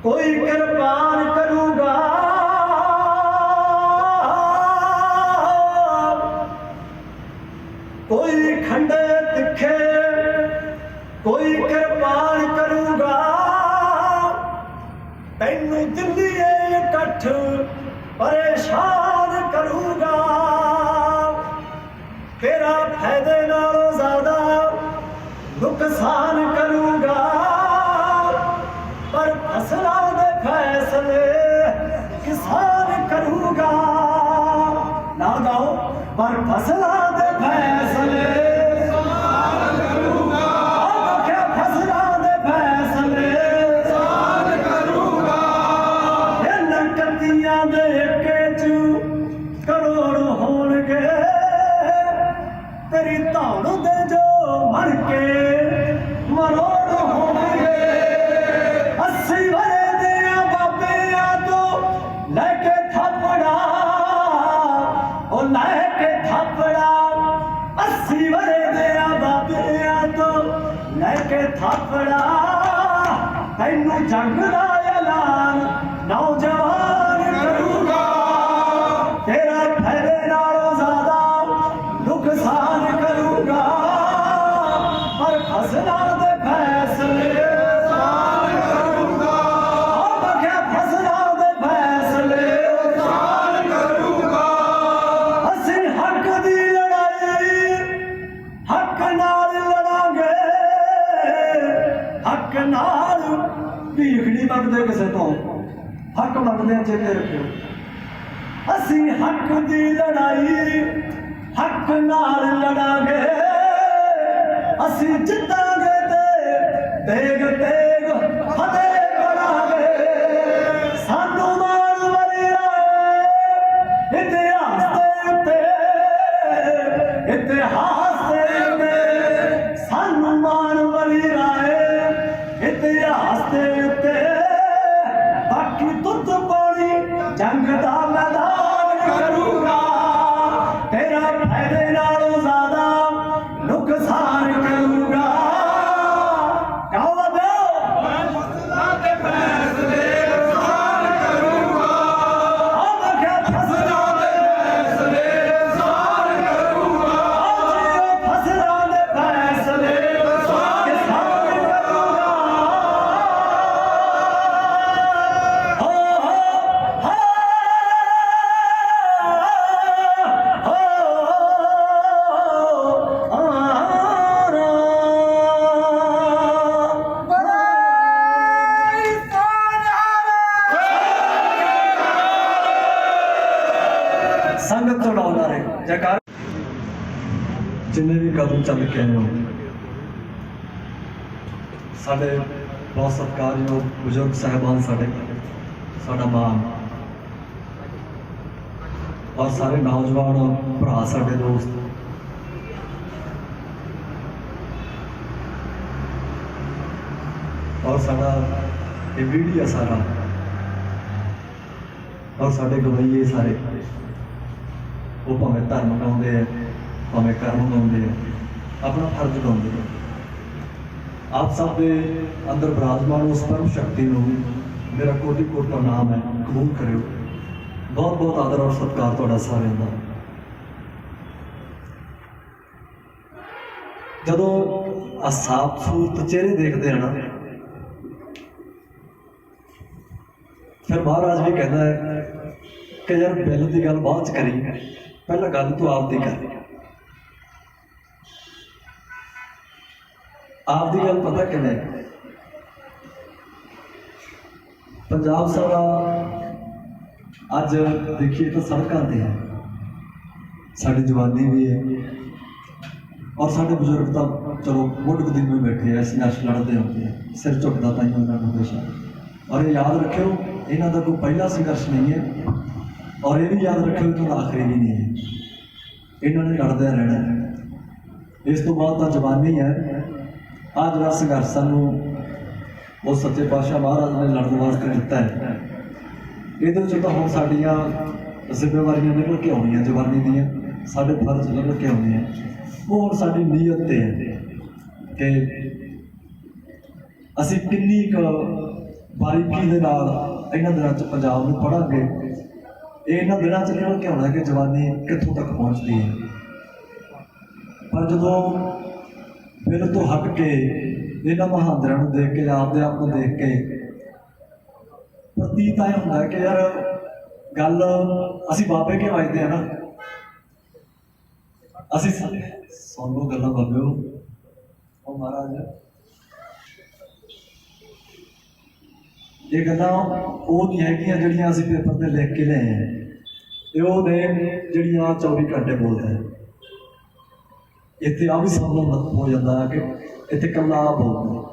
कोई कुर्बान करूँगा, कोई खंडे तिखे, कोई कुर्बान करूँगा। तैनू दिल्लीए इकट्ठ परेशान करूँगा। तेरा फायदे नालों ज्यादा नुकसान करूँगा। पर फसलों दे फैसले किसान करूँगा। ना गाओ, पर फसलों दे फैसले तेरी धौड़ दे जो मर के मरोड़ होंगे। 80 वरे दिया बाबिया तो लैके थपड़ा, ओ लैके थपड़ा। 80 वरे दिया बाबिया तो लैके थपड़ा। तैनू जंग दा ऐलान नौजवान करूँगा। तेरा फायदे नालों ज्यादा नुकसान करूँगा। पर फसलों दे फैसले करूँगा। क्या फसलों दे फैसले करूँगा। असीं हक दी लड़ाई हक नाल लड़ांगे। हक नाल भीख नहीं मंगदे किसे तो, हक मंगदे चेते रखियो। असीं हक दी लड़ाई हक नाल लड़ांगे। असीं जितांगे ते तेग तेग फतेह करांगे। सानू माण वलिया इतिहास दे उत्ते, इतिहास दे उत्ते सानू माण वलिया इतिहास दे उत्ते। बाकी तुत पानी जंग दा मैदान करूँगा। तेरा फायदे नालों ज्यादा नुकसान करूँगा। संगत तो लाउंदा रहे जयकार। जिन्हें भी कदम चल के आए हो, साडे बहुत सत्कारयोग बुजुर्ग साहबान, साडा मान, और सारे नौजवान भरा साडे दोस्त, और साडा ये मीडिया सारा, और साडे गवैये सारे, वो भावें धर्म गाउंदे है, भावें कर्म गाउंदे है, अपना फर्ज गाउंदे है। आप सब के अंदर विराजमान उस परम शक्ति नूं मेरा कोटि कोटि प्रणाम है, कबूल करियो। बहुत बहुत आदर और सत्कार तुहाडा सारिआं दा। जदों साफ सूरत चेहरे देखते हैं ना, फिर महाराज भी कहता है कि यार बिल की गल बाद च करी, पहला गल तू आप दी कर। आप दी गल पता किवें? पंजाब सारा अज देखिए तो सड़कों पर है, साड़ी जवानी भी है, और साढ़े बुजुर्ग तो चलो मुठ दिन में बैठे हैं, संघर्ष लड़ते होते हैं, सिर झुकता ताई उन्होंने हमेशा। और ये याद रखियो, इन्हों का कोई पहला संघर्ष नहीं है, और ये भी याद रखियो कि आखिरी भी नहीं है। इन्होंने लड़ते रहना है। इस तो बाद तो जवानी है। आज जरा संघर्ष सानू वो सच्चे पातशाह महाराज ने लड़न वास्ते दिता है। ये तो हम साड़ियाँ जिम्मेवारियां निकल के आउणियां जवानी दियाँ, साढ़े फर्ज निकल के आउणे हैं। वो हुण साडी नीयत ते है कि असीं किन्नी क ਬਾਰੀਕੀ ਦੇ ਨਾਲ ਇਹਨਾਂ ਦਿਨਾਂ 'ਚ ਪੰਜਾਬ ਨੂੰ ਪੜ੍ਹਾਂਗੇ, ਇਹ ਇਹਨਾਂ ਦਿਨਾਂ 'ਚ ਨਿਕਲ ਕੇ ਆਉਣਾ ਕਿ ਜਵਾਨੀ ਕਿੱਥੋਂ ਤੱਕ ਪਹੁੰਚਦੀ ਹੈ। ਪਰ ਜਦੋਂ ਫਿਰ ਤੋਂ ਹਟ ਕੇ ਇਹਨਾਂ ਮਹਾਂਦਰਾਂ ਨੂੰ ਦੇਖ ਕੇ, ਆਪਦੇ ਆਪ ਨੂੰ ਦੇਖ ਕੇ ਪ੍ਰਤੀਤ ਇਹ ਹੁੰਦਾ ਕਿ ਯਾਰ ਗੱਲ ਅਸੀਂ ਬਾਬੇ ਕੇ ਵੱਜਦੇ ਆ ਨਾ, ਅਸੀਂ ਸੁਣ ਲਓ ਗੱਲਾਂ ਬਾਬਿਓ। ਉਹ ਮਹਾਰਾਜ ਇਹ ਗੱਲਾਂ ਉਹ ਨਹੀਂ ਹੈਗੀਆਂ ਜਿਹੜੀਆਂ ਅਸੀਂ ਪੇਪਰ ਤੇ ਲਿਖ ਕੇ ਲਿਆਏ ਹਾਂ, ਇਹ ਉਹ ਨੇ ਜਿਹੜੀਆਂ 24 ਘੰਟੇ ਬੋਲਦੇ ਆ। ਇੱਥੇ ਆ ਵੀ ਸਭ ਨੂੰ ਹੋ ਜਾਂਦਾ ਹੈ ਕਿ ਇੱਥੇ ਕੱਲਾ ਬੋਲਦਾ,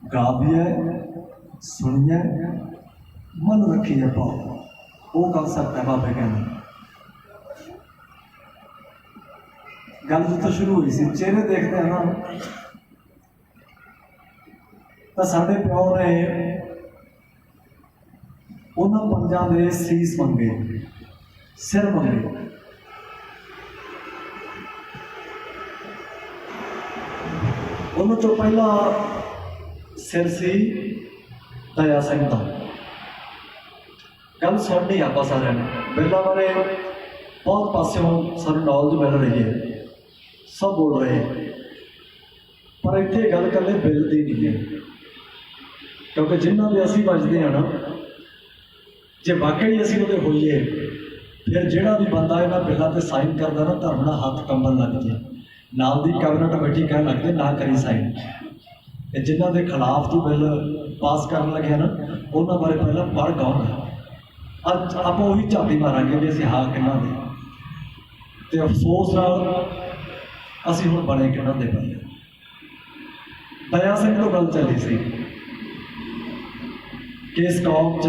ਗਾ ਵੀ ਹੈ, ਸੁਣੀਏ, ਮਨ ਰੱਖੀਏ ਭਾਵ, ਉਹ ਗੱਲ ਸਕਦਾ ਬਾਬੇ ਕਹਿੰਦੇ। ਗੱਲ ਜਿੱਥੋਂ ਸ਼ੁਰੂ ਹੋਈ ਸੀ, ਚਿਹਰੇ ਦੇਖਦੇ ਹਾਂ ਨਾ, ਤਾਂ ਸਾਡੇ ਪਿਓ ਨੇ ਉਹਨਾਂ ਪੰਜਾਂ ਦੇ ਸੀਸ ਮੰਗੇ, ਸਿਰ ਮੰਗੇ। ਉਹਨਾਂ ਤੋਂ ਪਹਿਲਾ ਸਿਰ ਸੀ ਦਇਆ ਸਿੰਘ ਦਾ। ਗੱਲ ਸੁਣਨੀ ਆਪਾਂ ਸਾਰਿਆਂ ਨੇ, ਬਿੱਲਾਂ ਬਾਰੇ ਬਹੁਤ ਪਾਸਿਓਂ ਸਾਨੂੰ ਨੌਲੇਜ ਮਿਲ ਰਹੀ ਹੈ, ਸਭ ਬੋਲ ਰਹੇ ਹੈ, ਪਰ ਇੱਥੇ ਗੱਲ ਇਕੱਲੇ ਬਿੱਲ ਦੀ ਨਹੀਂ ਹੈ। ਕਿਉਂਕਿ ਜਿਨ੍ਹਾਂ ਦੇ ਅਸੀਂ ਵੱਜਦੇ ਹਾਂ ਨਾ, ਜੇ ਵਾਕਈ ਅਸੀਂ ਉਹਦੇ ਹੋਈਏ, ਫਿਰ ਜਿਹੜਾ ਵੀ ਬੰਦਾ ਇਹਨਾਂ ਬਿੱਲਾਂ ਤੇ ਸਾਈਨ ਕਰਦਾ ਨਾ, ਧਰਮ ਨਾਲ ਹੱਥ ਕੰਬਣ ਲੱਗ ਜਾਏ, ਨਾਲ ਦੀ ਕੈਬਨਿਟ ਬੈਠੀ ਕਹਿਣ ਲੱਗ ਜਾਏ ਨਾ ਕਰੀ ਸਾਈਨ। ਇਹ ਜਿਨ੍ਹਾਂ ਦੇ ਖਿਲਾਫ ਤੂੰ ਬਿੱਲ ਪਾਸ ਕਰਨ ਲੱਗਿਆ ਨਾ, ਉਹਨਾਂ ਬਾਰੇ ਪਹਿਲਾਂ ਪੜ੍ਹ ਕੌਣ ਹੈ। ਅੱਜ ਆਪਾਂ ਉਹੀ ਝਾਤੀ ਮਾਰਾਂਗੇ ਵੀ ਅਸੀਂ ਹਾਂ ਕਿਹਨਾਂ ਦੇ, ਤੇ ਅਫਸੋਸ ਨਾਲ ਅਸੀਂ ਹੁਣ ਬਣੇ ਕਿਹਨਾਂ ਦੇ ਪਏ। ਦਇਆ ਸਿੰਘ ਤੋਂ ਗੱਲ ਚੱਲੀ ਸੀ ਕਿ ਇਸ ਕੌਮ 'ਚ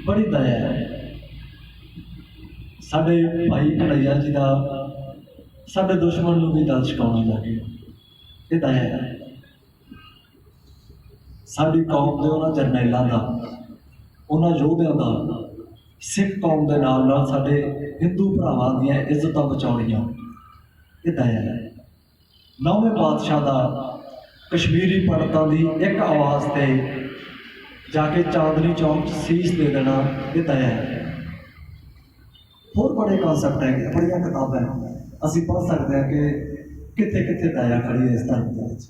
ਬੜੀ ਦਇਆ ਹੈ। ਸਾਡੇ ਭਾਈ ਕਨ੍ਹਈਆ ਜੀ ਦਾ ਸਾਡੇ ਦੁਸ਼ਮਣ ਨੂੰ ਵੀ ਦਿਲ ਛਕਾਉਣ ਲੱਗੇ, ਇਹ ਦਇਆ ਹੈ। ਸਾਡੀ ਕੌਮ ਦੇ ਉਹਨਾਂ ਜਰਨੈਲਾਂ ਦਾ, ਉਹਨਾਂ ਯੋਧਿਆਂ ਦਾ ਸਿੱਖ ਕੌਮ ਦੇ ਨਾਲ ਨਾਲ ਸਾਡੇ ਹਿੰਦੂ ਭਰਾਵਾਂ ਦੀਆਂ ਇੱਜ਼ਤਾਂ ਬਚਾਉਣੀਆਂ, ਇਹ ਦਇਆ ਹੈ। 9ਵੇਂ ਪਾਤਸ਼ਾਹ ਦਾ ਕਸ਼ਮੀਰੀ ਪੰਡਤਾਂ ਦੀ ਇੱਕ ਆਵਾਜ਼ ਤੇ ਜਾ ਕੇ ਚਾਂਦਨੀ ਚੌਂਕ 'ਚ ਸੀਸ ਦੇ ਦੇਣਾ, ਇਹ ਦਇਆ ਹੈ। ਹੋਰ ਬੜੇ ਕਨਸੈਪਟ ਹੈਗੇ, ਬੜੀਆਂ ਕਿਤਾਬਾਂ ਅਸੀਂ ਪੜ੍ਹ ਸਕਦੇ ਹਾਂ ਕਿ ਕਿੱਥੇ ਕਿੱਥੇ ਦਇਆ ਖੜੀ ਹੈ ਇਸ ਧਰਮ ਦੇ ਵਿੱਚ।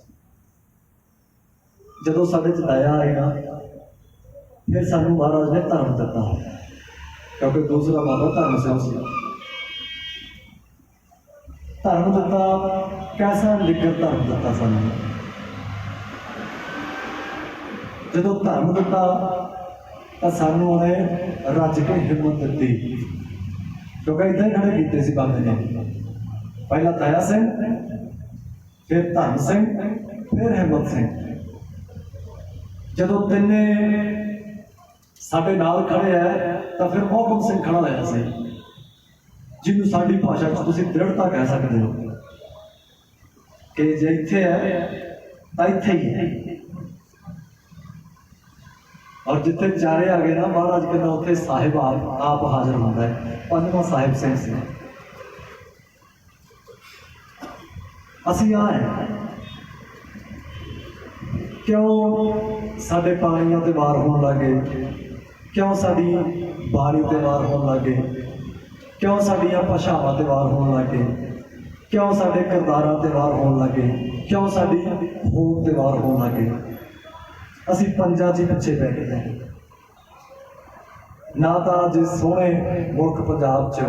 ਜਦੋਂ ਸਾਡੇ 'ਚ ਦਇਆ ਆਈ ਨਾ, ਫਿਰ ਸਾਨੂੰ ਮਹਾਰਾਜ ਨੇ ਧਰਮ ਦਿੱਤਾ, ਕਿਉਂਕਿ ਦੂਸਰਾ ਬਾਬਾ ਧਰਮ ਸਿੰਘ ਸੀ। ਧਰਮ ਦਿੱਤਾ, ਕੈਸਾ ਲਿਖਤ ਧਰਮ ਦਿੱਤਾ ਸਾਨੂੰ। ਜਦੋਂ ਧਰਮ ਦਿੱਤਾ ਤਾਂ ਸਾਨੂੰ ਉਹਨੇ ਰੱਜ ਕੇ ਹਿੰਮਤ ਦਿੱਤੀ, ਕਿਉਂਕਿ ਇੱਦਾਂ ਹੀ ਖੜੇ ਕੀਤੇ ਸੀ ਬਾਬੇ ਨੇ। ਪਹਿਲਾਂ ਦਇਆ ਸਿੰਘ, ਫਿਰ ਧਰਮ ਸਿੰਘ, ਫਿਰ ਹਿੰਮਤ ਸਿੰਘ। ਜਦੋਂ ਤਿੰਨੇ ਸਾਡੇ ਨਾਲ ਖੜੇ ਹੈ ਤਾਂ ਫਿਰ ਮੋਹਕਮ ਸਿੰਘ ਖੜਾ ਹੋਇਆ ਸੀ, ਜਿਹਨੂੰ ਸਾਡੀ ਭਾਸ਼ਾ 'ਚ ਤੁਸੀਂ ਦ੍ਰਿੜਤਾ ਕਹਿ ਸਕਦੇ ਹੋ ਕਿ ਜੇ ਇੱਥੇ ਹੈ ਤਾਂ ਇੱਥੇ ਹੀ ਹੈ। ਔਰ ਜਿੱਥੇ ਚਾਰੇ ਆ ਗਏ ਨਾ, ਮਹਾਰਾਜ ਕਹਿੰਦਾ ਉੱਥੇ ਸਾਹਿਬ ਆਪ ਹਾਜ਼ਰ ਹੁੰਦਾ ਹੈ। ਪੰਜਵਾਂ ਸਾਹਿਬ ਸਿੰਘ ਸੀ। ਅਸੀਂ ਆਏ ਕਿਉਂ ਸਾਡੇ ਪਾਣੀਆਂ ਤੇ ਵਾਰ ਹੋਣ ਲੱਗੇ, ਕਿਉਂ ਸਾਡੀ ਬਾਣੀ ਤੇ ਵਾਰ ਹੋਣ ਲੱਗੇ, ਕਿਉਂ ਸਾਡੀਆਂ ਭਾਸ਼ਾਵਾਂ ਤੇ ਵਾਰ ਹੋਣ ਲੱਗੇ, ਕਿਉਂ ਸਾਡੇ ਕਿਰਦਾਰਾਂ ਤੇ ਵਾਰ ਹੋਣ ਲੱਗੇ, ਕਿਉਂ ਸਾਡੀ ਹੋਂਦ ਤੇ ਵਾਰ ਹੋਣ ਲੱਗੇ। ਅਸੀਂ ਪੰਜਾਂ 'ਚ ਹੀ ਪਿੱਛੇ ਪੈ ਗਏ ਹਾਂ। ਨਾ ਤਾਂ ਜਿਸ ਸੋਹਣੇ ਮੁਲਕ ਪੰਜਾਬ 'ਚ,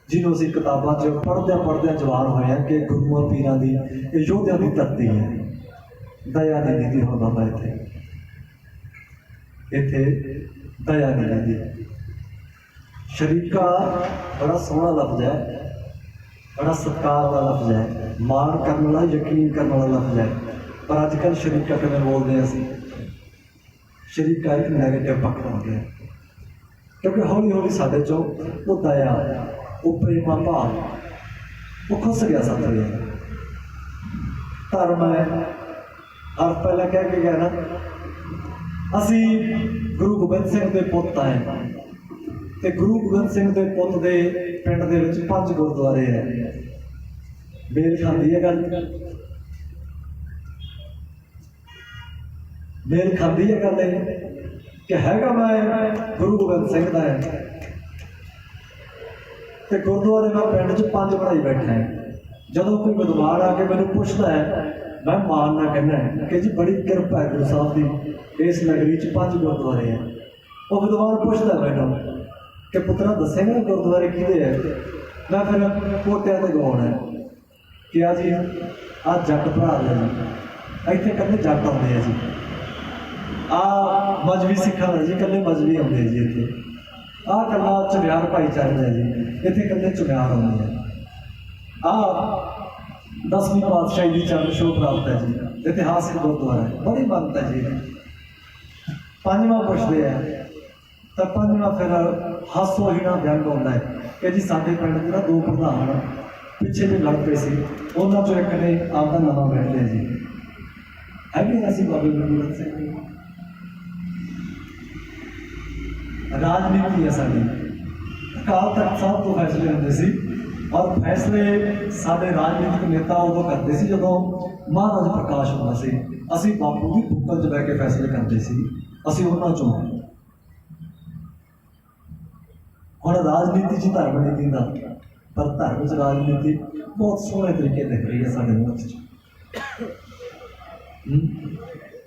ਜਿਹਨੂੰ ਅਸੀਂ ਕਿਤਾਬਾਂ 'ਚ ਪੜ੍ਹਦਿਆਂ ਜਵਾਨ ਹੋਏ ਹਾਂ ਕਿ ਗੁਰੂਆਂ ਪੀਰਾਂ ਦੀ, ਇਹ ਯੋਧਿਆਂ ਦੀ ਧਰਤੀ ਹੈ, ਦਇਆ ਨਹੀਂ ਦਿੰਦੀ ਹੁਣ ਬਾਬਾ ਇੱਥੇ ਦਇਆ ਨਹੀਂ ਦਿੰਦੀ। ਸ਼ਰੀਕਾ ਬੜਾ ਸੋਹਣਾ ਲਫ਼ਜ਼ ਹੈ, ਬੜਾ ਸਤਿਕਾਰ ਵਾਲਾ ਲਫ਼ਜ਼ ਹੈ, ਮਾਣ ਕਰਨ ਵਾਲਾ, ਯਕੀਨ ਕਰਨ ਵਾਲਾ ਲਫ਼ਜ਼ ਹੈ, ਪਰ ਅੱਜ ਕੱਲ੍ਹ ਸ਼ਰੀਕਾ ਕਿਵੇਂ ਬੋਲਦੇ ਹਾਂ ਅਸੀਂ? ਸ਼ਰੀਕਾ ਇੱਕ ਨੈਗੇਟਿਵ ਪੱਖ ਹੋ ਗਿਆ, ਕਿਉਂਕਿ ਹੌਲੀ ਹੌਲੀ ਸਾਡੇ 'ਚੋਂ ਉਹ ਦਇਆ, ਉਹ ਪ੍ਰੇਮਾ ਭਾਵ ਉਹ ਖੁੱਸ ਗਿਆ ਸਾਡੇ। ਧਰਮ ਹੈ, ਹਰ ਪਹਿਲਾਂ ਕਹਿ ਕੇ ਗਿਆ ਨਾ, ਅਸੀਂ ਗੁਰੂ ਗੋਬਿੰਦ ਸਿੰਘ ਦੇ ਪੁੱਤ ਆਏ, ਤੇ ਗੁਰੂ ਗੋਬਿੰਦ ਸਿੰਘ ਦੇ ਪੁੱਤ ਦੇ ਪਿੰਡ ਦੇ ਵਿੱਚ 5 ਗੁਰਦੁਆਰੇ ਹੈ। ਮੇਲ ਖਾਂਦੀ ਹੈ ਗੱਲ। मेल खाती है गल कि हैगा मैं गुरु गोबिंद सिंह का है तो गुरुद्वारे मैं पिंड च 5 बनाई बैठा है। जदों कोई विद्वान आके मैंने पूछता है मैं मानना कहना है कि जी बड़ी कृपा है गुरु साहब की इस नगरी च 5 गुरुद्वारे हैं। वो विद्वान पूछता है मैनू कि पुत्रा दसेगा गुरुद्वारे किहदे है। मैं फिर पोटिया तो गवाना है कि आ जी आ जट भरा ले जी इतने कल्ले जट आते हैं जी आ मजहबी सिखा जी कल्ले मजहबी आते हैं जी इतने आ कला चुनियार भाईचारे है जी इतने कल्ले चुनियार आते हैं। आ 10वीं पातशाही की चरण छोह प्राप्त है जी इतिहासिक गुरुद्वारा है बड़ी मानता है जी। 5वां पुछते हैं तो 5वां फिर हासो ही ना व्यंग होता है कि जी साडे पिंड दे ना 2 प्रधान पिछे भी लड़ पे सी उन्होंने चो एक ने आपका नवा बैठ लिया जी है भी ऐसी बाबे गुरु गोबिंद सिंह राजनीति है साड़ी अकाल तख्त साहब तो फैसले होंगे सी और फैसले साडे राजनीतिक नेता उदों करते सी जदों महाराज प्रकाश होंदा सी असीं बापू की बुक्कल च बह के फैसले करते सी असीं उन्हां चों हुण राजनीति च धर्म नहीं दिंदा पर धर्म च राजनीति बहुत सोहने तरीके दिख रही है साडे मुल्क च।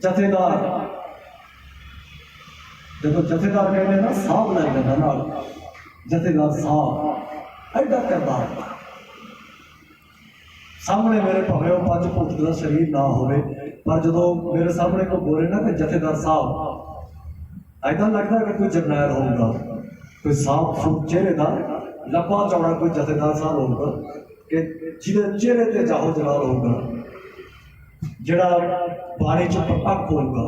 जथेदार जब जथेदार कहने ना साहब लग जाता नाल जथेदार साहब एडा करदार सामने मेरे भावें वो 5 फुट का शरीर ना होवे पर जो मेरे सामने को बोले ना कि जथेदार साहब ऐसा लगता है कि कोई जरनैल होगा कोई साफ सूट चेहरे का लंबा चौड़ा कोई जथेदार साहब होगा कि जिहदे चेहरे ते जाहो जलाल होगा जिहड़ा बाणी च प्रपक्ष होगा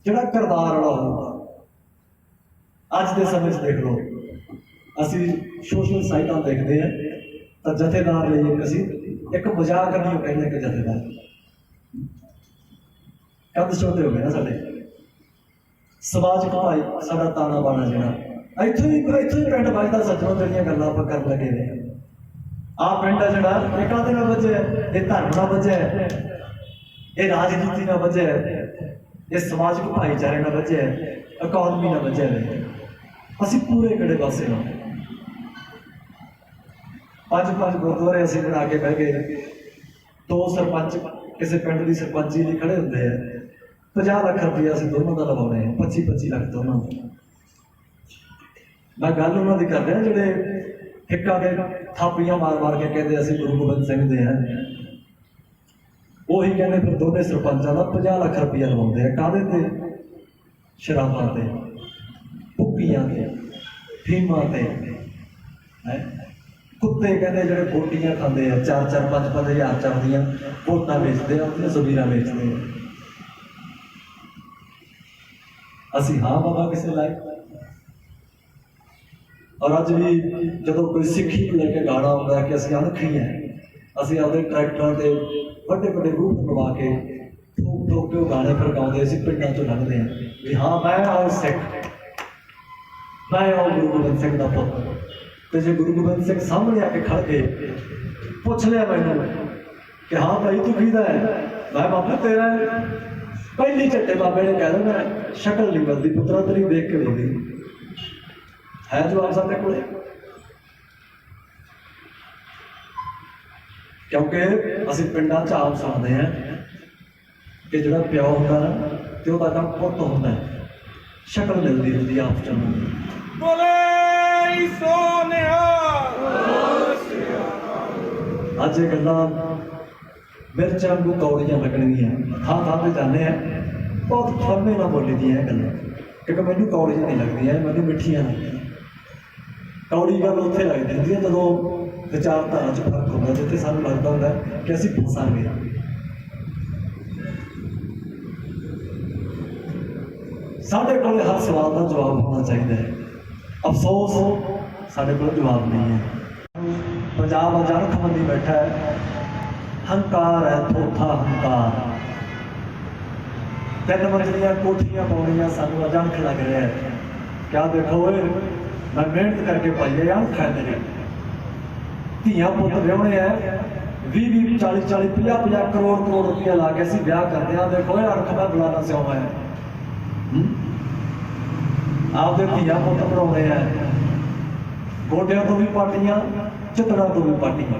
जिहड़ा करदार वाला होगा। अज के समय देख लो असी सोशल साइटा देखते हैं तो जथेदार लिए असी एक मजाक नहीं कहने कि जथेदार कद छोटे हो गए ना साडे समाज भाई साडा ताना बाना जिहड़ा इत्थों ही पिंड बजदा सज्जनों जिहड़ियां गल्लां आपां कर लगे ने आ पिंड है जिहड़ा ये काहदे नाल वजह है ये धर्म नाल वजह है ये राजनीति नाल वजह है ये समाजिक भाईचारे नाल वजह है इकॉनमी नाल वजह है। असीं पूरे किहड़े पासे हो 5 गुरुद्वारे असीं बना के बह गए 2 सरपंच किसी पिंड की सरपंची लिए खड़े होंगे हैं 50 लाख रुपया असीं दोनों का लवाने 25 लाख दोनों। मैं गल उन्होंने कर रहा जिहड़े हिक्का के थापियां मार मार के कहते असीं गुरु गोबिंद सिंह दे हैं वही कहने फिर दोनों सरपंचों का 50 लाख रुपया लवाते हैं काहदे ते शराबां ते भुक्कियां ते फीमां ते कुत्ते कहते जो बोटियां खाते हैं 4-4 5-5 हज़ार चलदियां बोटां बेचते हैं अपनी जमीरां बेचते हैं। असीं हाँ बाबा किसी लायक और अज भी जो कोई सिक्खी लेके गाना होता है कि असीं अनखी हैं असीं अपने ट्रैक्टरां ते बड़े बड़े रूप लवा के ठोक ठोक के गाने फिर गाते असीं पिंडां चों लंघदे हैं भी हाँ मैं आओ सिख मैं आओ गुरु गोबिंद सिंह का पुत्र तो जो गुरु गोबिंद सिंह सामने आके खड़ के पूछ लिया मैनू कि हाँ भाई तू किहदा है मैं बाबा तेरा है पहली झट्टे बाबे ने कह देना शक्ल नहीं मिलती पुत्रा तेरी देख के मिलती है जवाब साडे कोले क्योंकि असीं पिंडां च आम सुणदे हैं कि जिहड़ा प्यो हुंदा ना ते ओहदा काम पुत्त हुंदा है शक्ल मिलती होंदी आप च बोले सोनिया अज ये गल्लां मिर्च वांगू कौड़ियां लगणगियां थां थां ते जाने हैं बहुत फरमे नाल बोली दी है गल्लां क्योंकि मैनूं कौड़ियां नहीं लगदियां मैनूं मिठियां लगदियां। कौड़ी गल उत्थे लगदी हुंदी है जदों विचारधारा च फर्क होंदा जिथे सानूं लगदा हुंदा कि असीं फसांगे। साढ़े को हर सवाल का जवाब होना चाहिए है अफसोस साढ़े को जवाब नहीं है। पंजाब अचानक मंदी बैठा है हंकार है थोथा हंकार 3 मंजिलियां कोठियां पाउणियां सानूं अचानक लग रहा है क्या देखो मैं मेहनत करके पाई है यार खाए मेरे धियां पुत्त विआहुणे है 20 40 50 करोड़ रुपया ला के असीं ब्याह करते हैं। देखो ये अरख मैं बुलाना सियावा है, आपदे धीआं पुत्त पढ़ाउणे आ, गोडियां तो भी पाटियां चितड़ां तो भी पाटियां,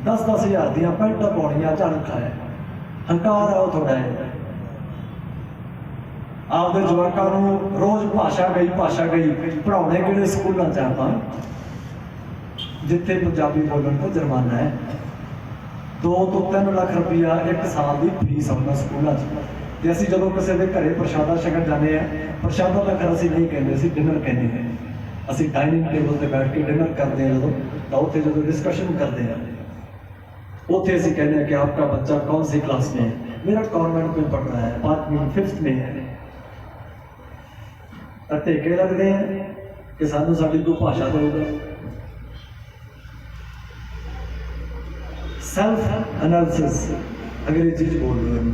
10-10 हज़ार दियां पैंटां पाउणियां, झड़का है, हंकार है थोड़ा है। आपदे जवाकां नूं रोज़ भाषा गई पढ़ाउणे किहड़े स्कूलां च आपां जिथे पंजाबी बोलण तो जुर्माना है। 2 ਤੋਂ 3 ਲੱਖ रुपया एक साल की फीस आउंदा स्कूलों ते असीं जदों किसी के घरे प्रशादा छकण जाने आ, प्रशादा तो खैर असीं नहीं कहते, असीं डिनर कहते हैं। असीं डाइनिंग टेबल पर बैठ के डिनर करते हैं जदों, तो उत्थे जदों डिस्कशन करते हैं उत्थे असीं कहते हैं कि आपका बच्चा कौन सी क्लास में है? मेरा कॉन्वेंट में पढ़ रहा है, 5वीं 5th में है। तो टेके लगते हैं कि सानूं साडी कोई भाषा देगा। सेल्फ एनालिसिस अंग्रेजी च बोल रहे हैं,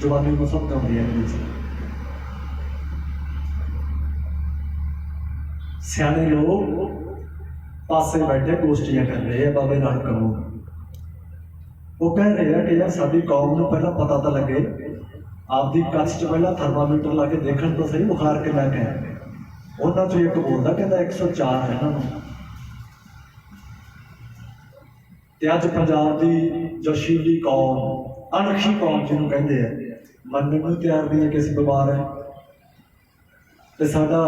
जवानी को सब आती है अंग्रेजी। सियाने लोग पासे बैठे गोष्ठियां कर रहे हैं, बाबे नानक करो वो कह रहे हैं कि यार साडी कौम को पहला पता तो लगे, आपकी कच्छ च पहला थर्मामीटर ला के देखण तो सही बुखार कितना है। उन्होंने चो एक बोलता कहता 104 है इन्होंने। ते अज पंजाब की जोशीली कौम, अनखी कौम जिन्होंने कहते हैं, मनने को तैयार नहीं है कि असीं बीमार है। तो साडा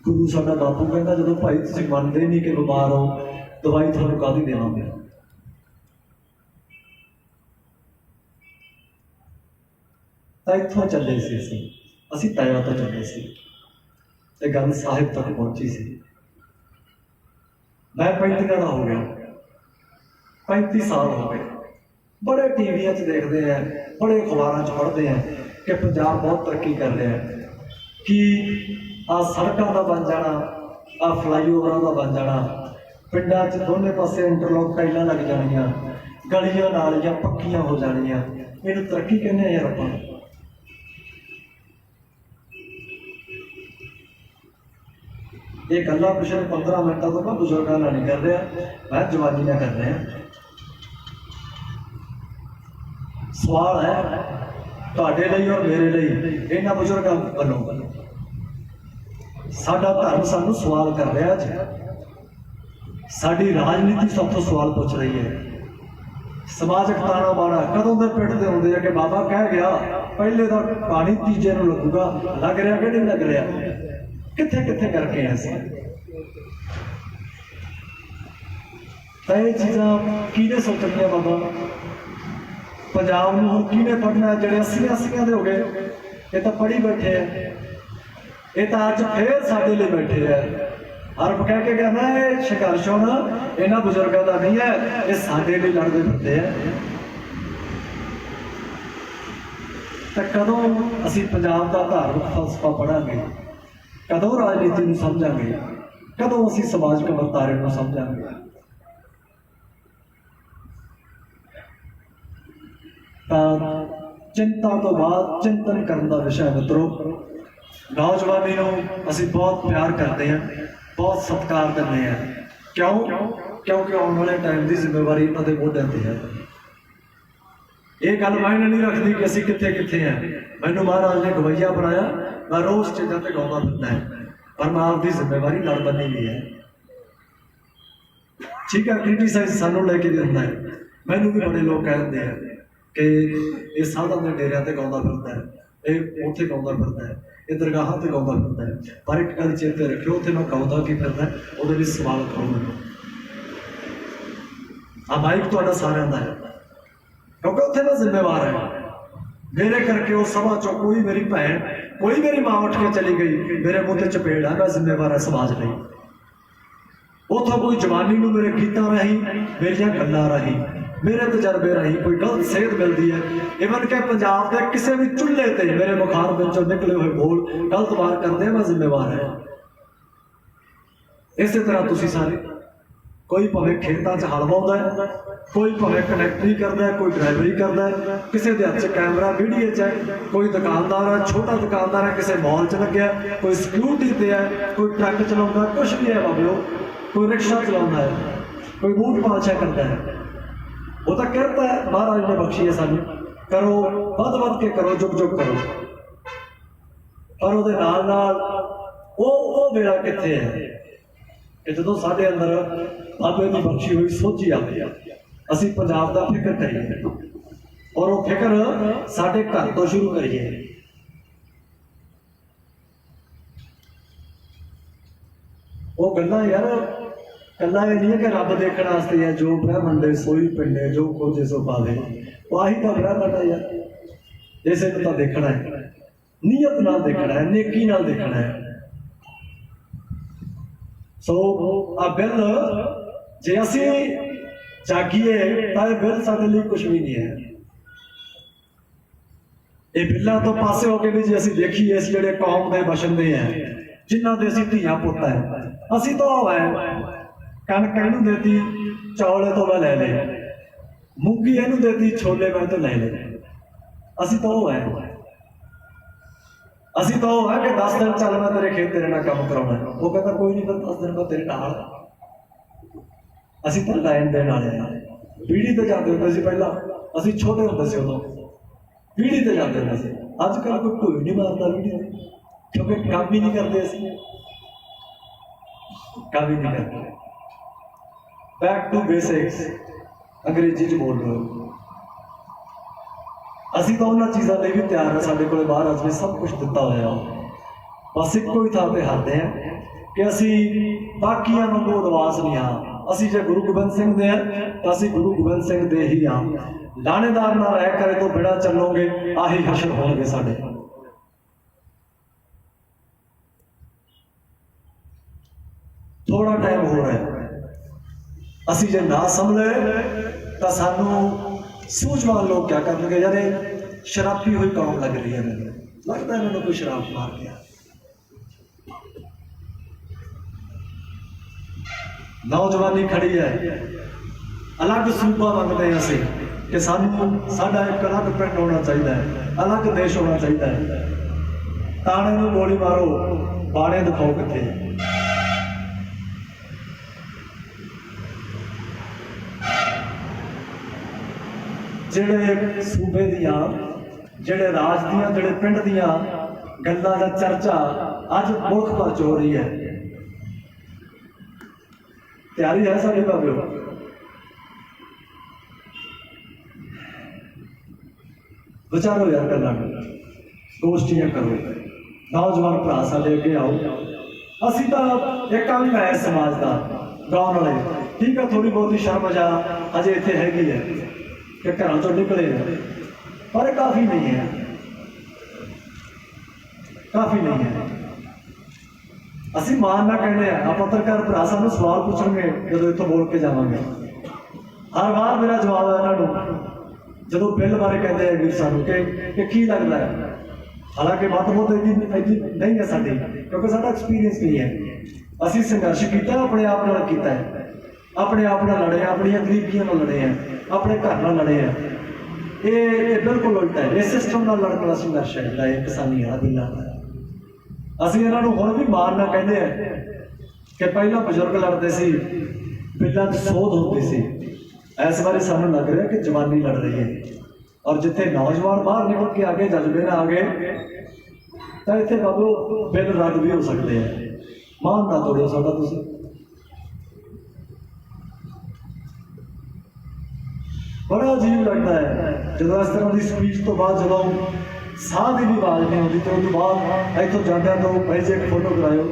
गुरु साडा बापू कहता जो भाई तुसीं मनदे नहीं कि बीमार हो, दवाई तुहानूं काहदी देवांगे। तो इत्थों चले सी असीं ताया तो चले सी ते गल साहिब तक पहुंची सी। मैं 35 का हो गया, 35 साल हो गए। बड़े टीवियां च देखते हैं, बड़े अखबारों च पढ़ते हैं कि पंजाब बहुत तरक्की कर रहा है, कि आ सड़कों का बन जाना, आ फ्लाईओवरों का बन जाना, पिंडां च दोनों पासे इंटरलॉक टाइलां लग जानियां, गलियां नालियां पक्कियां हो जानियां। इहनूं तरक्की कहने यार आपां। ये गल्लां पिछले 15 मिनटों तो मैं बुजुर्गों नाल नहीं कर रहा, मैं जवानी नाल कर रहा। सवाल है तुहाडे लई और मेरे लई, इन्हां बुजुर्गों वल्लों साडा धर्म सानूं सवाल कर रहा जी, साडी राजनीति सब तो सवाल पूछ रही है। समाजक ताना बाड़ा कदों दे पिटदे हुंदे आ कि बाबा कह गया पहले तो पानी तीजे नूं लगूगा, लग रहा कि नहीं लग रहा, कित्थे कित्थे करके ऐसे। तो ये चीज़ां किहने सोचणियां बाबा? पंजाब नूं हुण किहने पढ़ना? जिहड़े 80 दे हो गए ये तो पढ़ी बैठे हैं, ये तो अज फिर साडे लई बैठे हैं। हरफ कह के कहना ये संघर्ष होना इन्हां बुजुर्गों का नहीं है, ये साडे लई लड़दे फिरदे हैं। तो कदों असीं पंजाब का धार्मिक फलसफा पढ़ांगे, कदों राजनीति को समझांगे, कदों असीं समाजिक वर्तारे को समझांगे? चिंता तो बाद चिंतन करने का विषय मित्रों। नौजवानी को असीं बहुत प्यार करते हैं, बहुत सत्कार करते हैं। क्यों? क्योंकि आने वाले टाइम की जिम्मेवारी इन्होंने मोढिਆਂ ते है। ये गल मायने नहीं रखती कि असीं कित्थे कित्थे हैं। मैनूं महाराज ने गवैया बनाया, मैं रोज़ स्टेजां ते गाउंदा फिरदा है, पर मैं आपकी जिम्मेवारी नाल बन्नी ली है। ठीक है, क्रिटिसाइज सानूं लेके दिंदा है। मैनूं भी बड़े लोग कहते हैं कि ये साधन के डेरिया ते गाउंदा फिरदा है, ये उत्थे गाउंदा फिरदा है, ये दरगाहां ते गाउंदा फिरदा है। पर एक गल चेते रखियो, उत्थे मैं गाउंदा की फिरदा है, उहदे लई सवाल करो मैनूं। आ माइक तुहाडा सारिआं दा है, क्योंकि उत्थे मैं जिम्मेवार है। मेरे करके उस सभा चो कोई मेरी भैन, कोई मेरी मां उठ के चली गई, मेरे मुँह ते चपेड़ है, मैं जिम्मेवार है समाज लई। उतों कोई जवानी नूं मेरे गीतां राहीं, मेरियां गल्लां राहीं, मेरे तजर्बे राहीं कोई गलत सेध मिलती है। इवन के पंजाब के किसी भी चुल्हे ते मेरे मुखार विचों निकले हुए बोल गलत वार करते हैं, मैं जिम्मेवार है। इस तरह तुसीं सारे, कोई भावें खेतों च हल वाउंदा है, कोई भावें कनैक्टरी करता है, कोई ड्राइवरी करता है, किसी के हथ च कैमरा वीडियो च है, कोई दुकानदार है, छोटा दुकानदार है, किसी मॉल च लग्या, कोई सिक्योरिटी ते है, कोई ट्रक चलाउंदा, कुछ भी है बाबे, कोई रिक्शा चलाउंदा है, कोई बूट पालशा करता है। वो तो कहता है महाराज ने बख्शी है सानू, करो वध वध के करो, जुग जुग करो, पर ਉਹਦੇ ਨਾਲ ਨਾਲ ਉਹ ਵੇਲਾ ਕਿੱਥੇ ਹੈ ਕਿ ਜਦੋਂ ਸਾਡੇ ਅੰਦਰ ਬਾਬੇ ਦੀ ਬਖਸ਼ੀ ਹੋਈ ਸੋਝੀ ਆਵੇ, ਅਸੀਂ ਪੰਜਾਬ ਦਾ ਫਿਕਰ ਕਰੀਏ, ਔਰ ਉਹ ਫਿਕਰ ਸਾਡੇ ਘਰ ਤੋਂ ਸ਼ੁਰੂ ਕਰੀਏ। ਉਹ ਗੱਲਾਂ ਯਾਰ ਕੱਲਾ ਇਹ ਨਹੀਂ ਹੈ ਕਿ ਰੱਬ ਦੇਖਣ ਵਾਸਤੇ ਹੈ, ਜੋ ਬ੍ਰਹਮੰਡ ਦੇ ਸੋਈ ਪਿੰਡੇ ਜੋ ਖੋਜੇ ਸੋ ਪਾਵੇ, ਵਾਹੀ ਤਾਂ ਬ੍ਰਹਮੰਡ ਹੈ ਯਾਰ। ਇਸੇ ਨੂੰ ਤਾਂ ਦੇਖਣਾ ਹੈ, ਨੀਅਤ ਨਾਲ ਦੇਖਣਾ ਹੈ, ਨੇਕੀ ਨਾਲ ਦੇਖਣਾ ਹੈ। ਸੋ ਆ ਬਿੱਲ ਜੇ ਅਸੀਂ ਜਾਗੀਏ ਤਾਂ ਇਹ ਬਿੱਲ ਸਾਡੇ ਲਈ ਕੁਝ ਵੀ ਨਹੀਂ ਹੈ। ਇਹ ਬਿੱਲਾਂ ਤੋਂ ਪਾਸੇ ਹੋ ਕੇ ਵੀ ਜੇ ਅਸੀਂ ਦੇਖੀਏ, ਇਸ ਜਿਹੜੇ ਕੌਮ ਦੇ ਬਸ਼ਿੰਦੇ ਹੈ, ਜਿਨ੍ਹਾਂ ਦੇ ਅਸੀਂ ਧੀਆਂ ਪੁੱਤ ਹੈ, ਅਸੀਂ ਤਾਂ ਉਹ ਹੈ ਕਣਕ ਇਹਨੂੰ ਦੇਤੀ ਚੌਲੇ ਤੋਂ ਮੈਂ ਲੈ ਲਏ, ਮੂੰਗੀ ਇਹਨੂੰ ਦੇਤੀ ਛੋਲੇ ਮੈਂ ਤੋਂ ਲੈ ਲਏ। ਅਸੀਂ ਤਾਂ ਉਹ ਹੈ, ਅਸੀਂ ਤਾਂ ਉਹ ਹੈ ਕਿ 10 ਦਿਨ ਚੱਲ ਮੈਂ ਤੇਰੇ ਖੇਤ ਤੇਰੇ ਨਾਲ ਕੰਮ ਕਰਾਉਣਾ। ਉਹ ਕਹਿੰਦਾ ਕੋਈ ਨਹੀਂ, ਫਿਰ 10 ਦਿਨ ਬਾਅਦ ਤੇਰੇ ਨਾਲ। ਅਸੀਂ ਤਾਂ ਲਾਈਨ ਦੇਣ ਵਾਲੇ ਹਾਂ। ਪੀੜੀ ਤੇ ਜਾਂਦੇ ਹੁੰਦੇ ਸੀ ਪਹਿਲਾਂ, ਅਸੀਂ ਛੋਟੇ ਹੁੰਦੇ ਸੀ ਉਦੋਂ ਪੀੜੀ ਤੇ ਜਾਂਦੇ ਹੁੰਦੇ ਸੀ। ਅੱਜ ਕੱਲ੍ਹ ਕੋਈ ਢੋਈ ਨਹੀਂ ਮਾਰਦਾ ਪੀੜੀ ਤੇ, ਕਿਉਂਕਿ ਕੰਮ ਹੀ ਨਹੀਂ ਕਰਦੇ, ਅਸੀਂ ਕੰਮ ਹੀ ਨਹੀਂ ਕਰਦੇ। बैक टू बेसिक्स अंग्रेजी च बोल रहे हो। ਅਸੀਂ ਤਾਂ ਉਹਨਾਂ ਚੀਜ਼ਾਂ ਲਈ ਵੀ ਤਿਆਰ ਹਾਂ, ਸਾਡੇ ਕੋਲ ਬਾਹਰ ਅੱਜ ਵੀ ਸਭ ਕੁਝ ਦਿੱਤਾ ਹੋਇਆ। ਬਸ ਇੱਕੋ ਹੀ ਥਾਂ ਤੇ ਹੱਥਦੇ ਹਾਂ ਕਿ ਅਸੀਂ ਬਾਕੀਆਂ ਵਾਂਗੂ ਉਦਾਸ ਨਹੀਂ ਹਾਂ। ਅਸੀਂ ਜੇ ਗੁਰੂ ਗੋਬਿੰਦ ਸਿੰਘ ਦੇ ਹਾਂ ਤਾਂ ਅਸੀਂ ਗੁਰੂ ਗੋਬਿੰਦ ਸਿੰਘ ਦੇ ਹੀ ਹਾਂ। ਲਾਣੇਦਾਰ ਨਾਲ ਰਹਿ ਕਰੇ ਤੋਂ ਬਿਨਾਂ ਚੱਲੋਗੇ, ਆਹੀ ਹਸ਼ਰ ਹੋਣਗੇ ਸਾਡੇ। ਥੋੜਾ ਟਾਈਮ ਹੋ ਰਿਹਾ, ਅਸੀਂ ਜੇ ਨਾ ਸੰਭਲੇ ਤਾਂ ਸਾਨੂੰ ਸੂਝਵਾਨ ਲੋਕ ਕਿਆ ਕਰਨਗੇ, ਯਾਰ ਇਹ ਸ਼ਰਾਬੀ ਹੋਈ ਕੌਮ ਲੱਗ ਰਹੀ ਹੈ, ਮੈਨੂੰ ਲੱਗਦਾ ਇਹਨਾਂ ਨੂੰ ਕੋਈ ਸ਼ਰਾਬ ਮਾਰ ਗਿਆ। ਨੌਜਵਾਨੀ ਖੜੀ ਹੈ, ਅਲੱਗ ਸੂਬਾ ਮੰਗਦੇ ਹਾਂ ਅਸੀਂ ਕਿ ਸਾਨੂੰ ਸਾਡਾ ਇੱਕ ਅਲੱਗ ਪਿੰਡ ਹੋਣਾ ਚਾਹੀਦਾ ਹੈ, ਅਲੱਗ ਦੇਸ਼ ਹੋਣਾ ਚਾਹੀਦਾ ਹੈ। ਤਾਣੇ ਨੂੰ ਗੋਲੀ ਮਾਰੋ, ਬਾਣੇ ਦਿਖਾਓ ਕਿੱਥੇ। ਜਿਹੜੇ ਸੂਬੇ ਦੀਆਂ, ਜਿਹੜੇ ਰਾਜ ਦੀਆਂ, ਜਿਹੜੇ ਪਿੰਡ ਦੀਆਂ ਗੱਲਾਂ ਦਾ ਚਰਚਾ ਅੱਜ ਮੁਲਕ ਭਰ ਚ ਹੋ ਰਹੀ ਹੈ। ਤਿਆਰੀ ਹੈ ਸਾਡੇ ਬਾਬਿਓ? ਵਿਚਾਰੋ ਯਾਰ, ਗੱਲਾਂ ਗੋਸ਼ਟੀਆਂ ਕਰੋ, ਨੌਜਵਾਨ ਭਰਾ ਸਾਡੇ ਅੱਗੇ ਆਓ। ਅਸੀਂ ਤਾਂ ਇੱਕ ਅੰਗ ਹੈ ਸਮਾਜ ਦਾ, ਗਾਉਣ ਵਾਲੇ। ਠੀਕ ਹੈ, ਥੋੜੀ ਬਹੁਤੀ ਸ਼ਰਮ ਜਾ ਅਜੇ ਇੱਥੇ ਹੈਗੀ ਹੈ ਕਿ ਘਰਾਂ ਚੋਂ ਨਿਕਲੇ, ਪਰ ਕਾਫੀ ਨਹੀਂ ਹੈ, ਕਾਫੀ ਨਹੀਂ ਹੈ। ਅਸੀਂ ਮਾਨ ਨਾ ਕਹਿੰਦੇ ਆ, ਪੱਤਰਕਾਰ ਭਰਾ ਸਾਨੂੰ ਸਵਾਲ ਪੁੱਛਣਗੇ ਜਦੋਂ ਇੱਥੋਂ ਬੋਲ ਕੇ ਜਾਵਾਂਗੇ। ਹਰ ਵਾਰ ਮੇਰਾ ਜਵਾਬ ਹੈ ਇਹਨਾਂ ਨੂੰ, ਜਦੋਂ ਬਿੱਲ ਬਾਰੇ ਕਹਿੰਦੇ ਆ ਵੀਰ ਸਾਨੂੰ ਕਿ ਕੀ ਲੱਗਦਾ ਹੈ। ਹਾਲਾਂਕਿ ਮਤਬੂਤ ਇੰਨੀ ਨਹੀਂ ਹੈ ਸਾਡੀ, ਕਿਉਂਕਿ ਸਾਡਾ ਐਕਸਪੀਰੀਅੰਸ ਨਹੀਂ ਹੈ। ਅਸੀਂ ਸੰਘਰਸ਼ ਕੀਤਾ, ਆਪਣੇ ਆਪ ਨਾਲ ਕੀਤਾ ਹੈ, ਆਪਣੇ ਆਪ ਨਾਲ ਲੜੇ, ਆਪਣੀਆਂ ਗਰੀਬੀਆਂ ਨਾਲ ਲੜੇ ਆ, ਆਪਣੇ ਘਰ ਨਾਲ ਲੜੇ ਆ। ਇਹ ਬਿਲਕੁਲ ਉਲਟਾ ਹੈ। ਇਹ ਸਿਸਟਮ ਨਾਲ ਲੜਨ ਵਾਲਾ ਸੰਘਰਸ਼ ਹੈ, ਇਹ ਕਿਸਾਨੀ ਵਾਲਾ ਬਿੱਲਾਂ ਦਾ। ਅਸੀਂ ਇਹਨਾਂ ਨੂੰ ਹੁਣ ਵੀ ਮਾਰਨਾ ਕਹਿੰਦੇ ਆ ਕਿ ਪਹਿਲਾਂ ਬਜ਼ੁਰਗ ਲੜਦੇ ਸੀ, ਬਿੱਲਾਂ 'ਚ ਸੋਧ ਹੁੰਦੀ ਸੀ। ਇਸ ਵਾਰੀ ਸਾਨੂੰ ਲੱਗ ਰਿਹਾ ਕਿ ਜਵਾਨੀ ਲੜ ਰਹੀ ਹੈ, ਔਰ ਜਿੱਥੇ ਨੌਜਵਾਨ ਬਾਹਰ ਨਿਕਲ ਕੇ ਆ ਗਏ, ਜਜ਼ਬੇ ਨਾਲ ਆ ਗਏ, ਤਾਂ ਇੱਥੇ ਬਾਬੂ ਬਿੱਲ ਰੱਦ ਵੀ ਹੋ ਸਕਦੇ ਆ। ਮਾਨ ਨਾ ਤੋੜਿਓ ਸਾਡਾ ਤੁਸੀਂ। ਬੜਾ ਅਜੀਬ ਲੱਗਦਾ ਹੈ ਜਦੋਂ ਇਸ ਤਰ੍ਹਾਂ ਦੀ ਸਪੀਚ ਤੋਂ ਬਾਅਦ ਜਦੋਂ ਸਾਹ ਦੀ ਵੀ ਆਵਾਜ਼ ਨਹੀਂ ਆਉਂਦੀ, ਤੇ ਉਸ ਤੋਂ ਬਾਅਦ ਇੱਥੋਂ ਜਾਂਦਿਆਂ ਤੋਂ ਪੈਸੇ ਇੱਕ ਫੋਟੋ ਕਰਾਇਓ।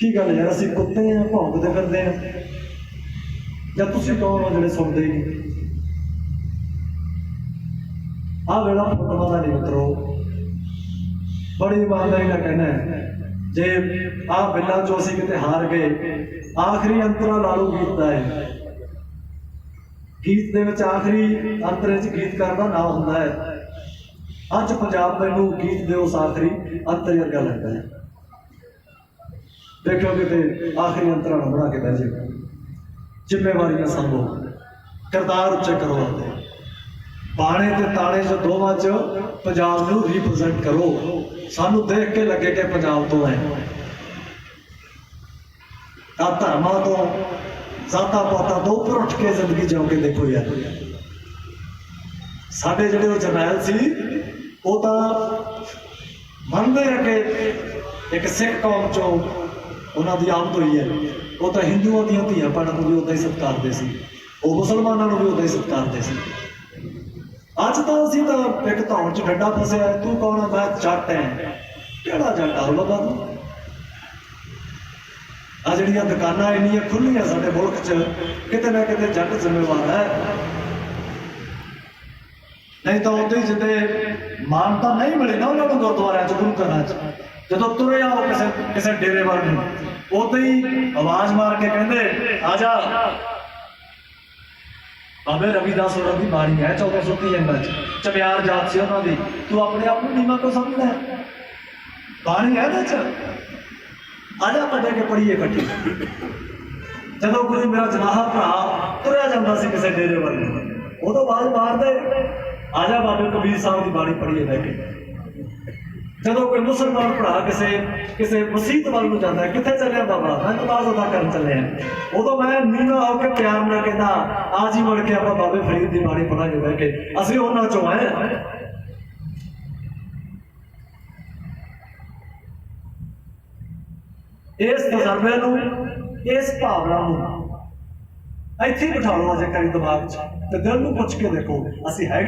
ਕੀ ਗੱਲ ਯਾਰ, ਅਸੀਂ ਕੁੱਤੇ ਹਾਂ, ਭੌਂਕਦੇ ਫਿਰਦੇ ਹਾਂ, ਜਾਂ ਤੁਸੀਂ ਕੌਣ ਹੋ ਜਿਹੜੇ ਸੁਣਦੇ ਨਹੀਂ? ਆਹ ਵੇਲਾ ਫੋਟੋਆਂ ਦਾ ਨਹੀਂ ਉਤਰੋ। ਬੜੀ ਇਮਾਨਦਾਰੀ ਨਾਲ ਕਹਿਣਾ ਹੈ, ਜੇ ਆਹ ਬਿੱਲਾਂ ਚੋਂ ਅਸੀਂ ਕਿਤੇ ਹਾਰ ਗਏ, ਆਖਰੀ ਅੰਤਰਾ ਲਾਲੂ ਗੀਤ ਦਾ ਹੈ। ਗੀਤ ਦੇ ਵਿੱਚ ਆਖਰੀ ਅੰਤਰੇ 'ਚ ਗੀਤਕਾਰ ਦਾ ਨਾਮ ਹੁੰਦਾ ਹੈ। ਅੱਜ ਪੰਜਾਬ ਮੈਨੂੰ ਗੀਤ ਦੇ ਉਸ ਆਖਰੀ ਅੰਤਰ ਵਰਗਾ ਲੱਗਦਾ ਹੈ। ਦੇਖੋ ਕਿਤੇ ਆਖਰੀ ਅੰਤਰਾਂ ਨੂੰ ਬਣਾ ਕੇ ਬਹਿ ਜਾਓ। ਜ਼ਿੰਮੇਵਾਰੀਆਂ ਸੰਭੋ, ਕਿਰਦਾਰ ਉੱਚੇ ਕਰੋ, ਆਉਂਦੇ ਬਾਣੇ ਤੇ ਤਾਣੇ 'ਚ ਦੋਵਾਂ 'ਚ ਪੰਜਾਬ ਨੂੰ ਰਿਪਰੈਜ਼ੈਂਟ ਕਰੋ। ਸਾਨੂੰ ਦੇਖ ਕੇ ਲੱਗੇ ਕਿ ਪੰਜਾਬ ਤੋਂ ਹੈ। ਤਾਂ ਧਰਮਾਂ ਤੋਂ, जाता पाता तो उपर उठ के जिंदगी जिउ के देखो यार। साडे जिहड़े वो जरनैल सी वो तो मनते हैं कि एक सिख कौम चो उन्हों की आमद हुई है, वो तो हिंदुओं दी धियां भैणों को भी उदा ही सत्कारते सी, वो मुसलमानों को भी उदा ही सत्कारते सी। अज तो असी तो एक धौन च डंडा फसिया, तू कौन है, मैं जट है, केड़ा जट आ बाबा तू। आ जिहड़ियां दुकानां इन्नियां खुल्लियां साडे मुल्क च, किते ना किते जट जिम्मेवार है, नहीं तो उदे जिदे मानता नहीं मिली ना उन्होंने गुरुद्वारे च गुरु घरां च, जो तुरे आओ किसी डेरे वाल उदे ही आवाज मार के कहते आ जा बाबे रविदास होर की बाणी है 1493 चम्यार जात से उन्होंने, तू अपने आप को नीमा को समझना है, बाणी है आजा पढ़े के पढ़ीए कट्ठी। जो गुरु मेरा जनाहा भरा तुरया जाता से किसी डेरे वाल उदो आवाज मार दे आजा बाबे कबीर साहब की बाणी पढ़ीए बैठे। जो कोई मुसलमान भरा किसी मसीत वाल जाता है, कितने चलिया बाबा, मैं नमाज अदा कर चले हैं, उदो मैं नीवा होकर प्यार में कहना आज ही मुड़ के आप बाबे फरीद की बाणी पढ़ांगे बह के, असं उन्होंने चो है। इस तजर्बे इस भावना इत्थे बिठा लो अजे करी दिमाग च, तो दिल में पुछ के देखो असं है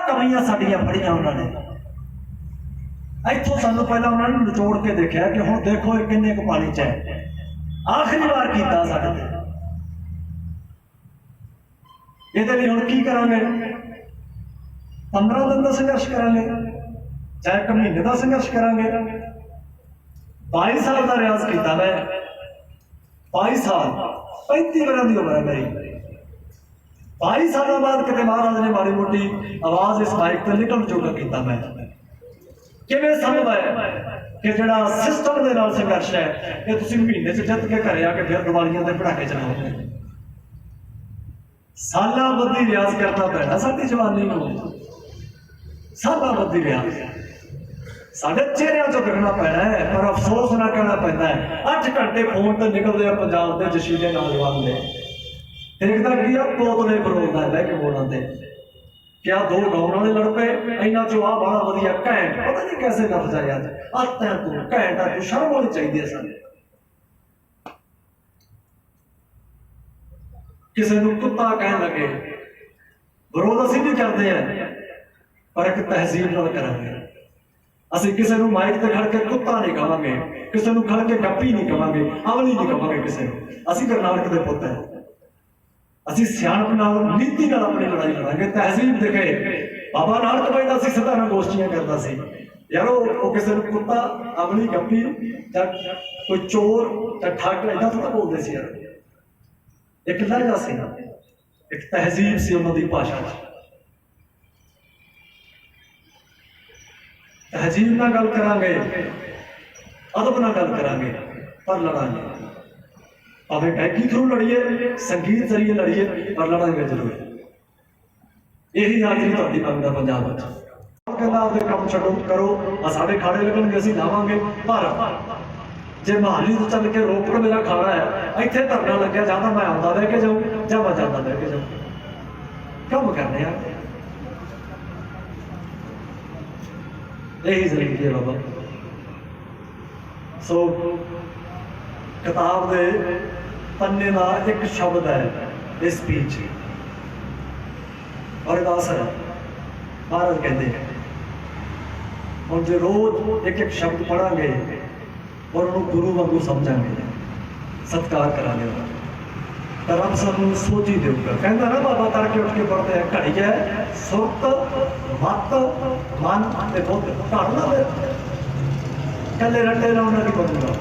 कमियां साडियां फड़ियां उन्होंने। इतों सानू पहला उन्होंने निचोड़ के देखा कि हुण देखो ये किन्ने क पानी च है, आखिरी बार कीता साडे ते, इहदे लई हुण की करांगे, 15 दिन का संघर्ष करांगे, चाहे 1 महीने का संघर्ष करांगे। 22 साल का रियाज किया मैं, 22 साल 35 वर्ष की उम्र है मेरी, 22 साल बाद कितने महाराज ने माड़ी मोटी आवाज इस माइक पर निकल जोगा किया मैं। किवें समझ है कि जिहड़ा सिस्टम के नाल संघर्ष है ये तुसीं महीने च जित के घरे आके फिर दिवालियां के पटाके चलाओगे, सालां बद्धी रियाज करना पैना साडी जवानी नूं, सालां बद्धी रियाज साडे चेहरिਆਂ चो दिखना पैना है, पर अफसोस ना कहना पैंदा है 8 घंटे फोन ते निकलदे आ पंजाब के जशीले नौजवान ने, देखता कि तोतले फरोलदा है कि बोलां दे क्या 2 गाउन वाले लड़ पे, इन्हां चो आ बड़ा वधिया घैंट पता नहीं कैसे लफ्ज आया आता है, तू घैंट तू शर्म होनी चाहिए सानू। किसी नूं कुत्ता कहन लगे विरोध असीं भी करते हैं, पर एक तहजीब नाल करांगे। असीं किसी नूं माइक ते खड़ के कुत्ता नहीं कहांगे, किसी नूं खड़ के गप्पी नहीं कहांगे, अमली नहीं कहांगे किसी नूं। असीं गुरु नानक दे पुत्त हैं, असीं सियाणप नाल नीति नाल अपनी लड़ाई लड़ांगे। तहजीब दिखे बाबा नानक बैठा सी सधारण गोष्ठियां करता सी यार, वो किसी नूं कुत्ता अमली गप्पी जां कोई चोर जां ठग इदां थोड़ा बोलदे सी यार, एक लहजा सी, एक तहजीब सी उन्हां दी भाषा च। तहजीब नाल गल करांगे, अदब नाल गल करांगे, पर लड़ांगे भावें गायकी थ्रू लड़िए, संगीत जरिए लड़िए, पर लड़ांगे जरूर। यही हाजरी तुहाडी मंगदा पंजाब विच। कहंदा आपदे काम छड्डो करो, साडे खाड़े लगणगे असीं लावांगे, पर जे महाली तो चल के रोपड़ मेरा खाड़ा है, इत्थे धरना लग्या जां तां मैं आउंदा रह के जाऊं जां मैं जांदा रह के जाऊं, कम करने आ। यही जिंदगी है बाबा। सो किताब दे पन्ने का एक शब्द है इस स्पीच और एक असर है। महाराज कहते हैं हम जो रोज एक एक शब्द पढ़ांगे और उन्होंने गुरु वांगू समझांगे, सत्कार करांगे, तो रब सानू सोची देगा। कहता ना बाबा तड़के उठ के पढ़ते हैं घड़ी है सुरत मत मन ते बुद्ध ढालना कले रट्टे ना उन्होंने बनूंगा।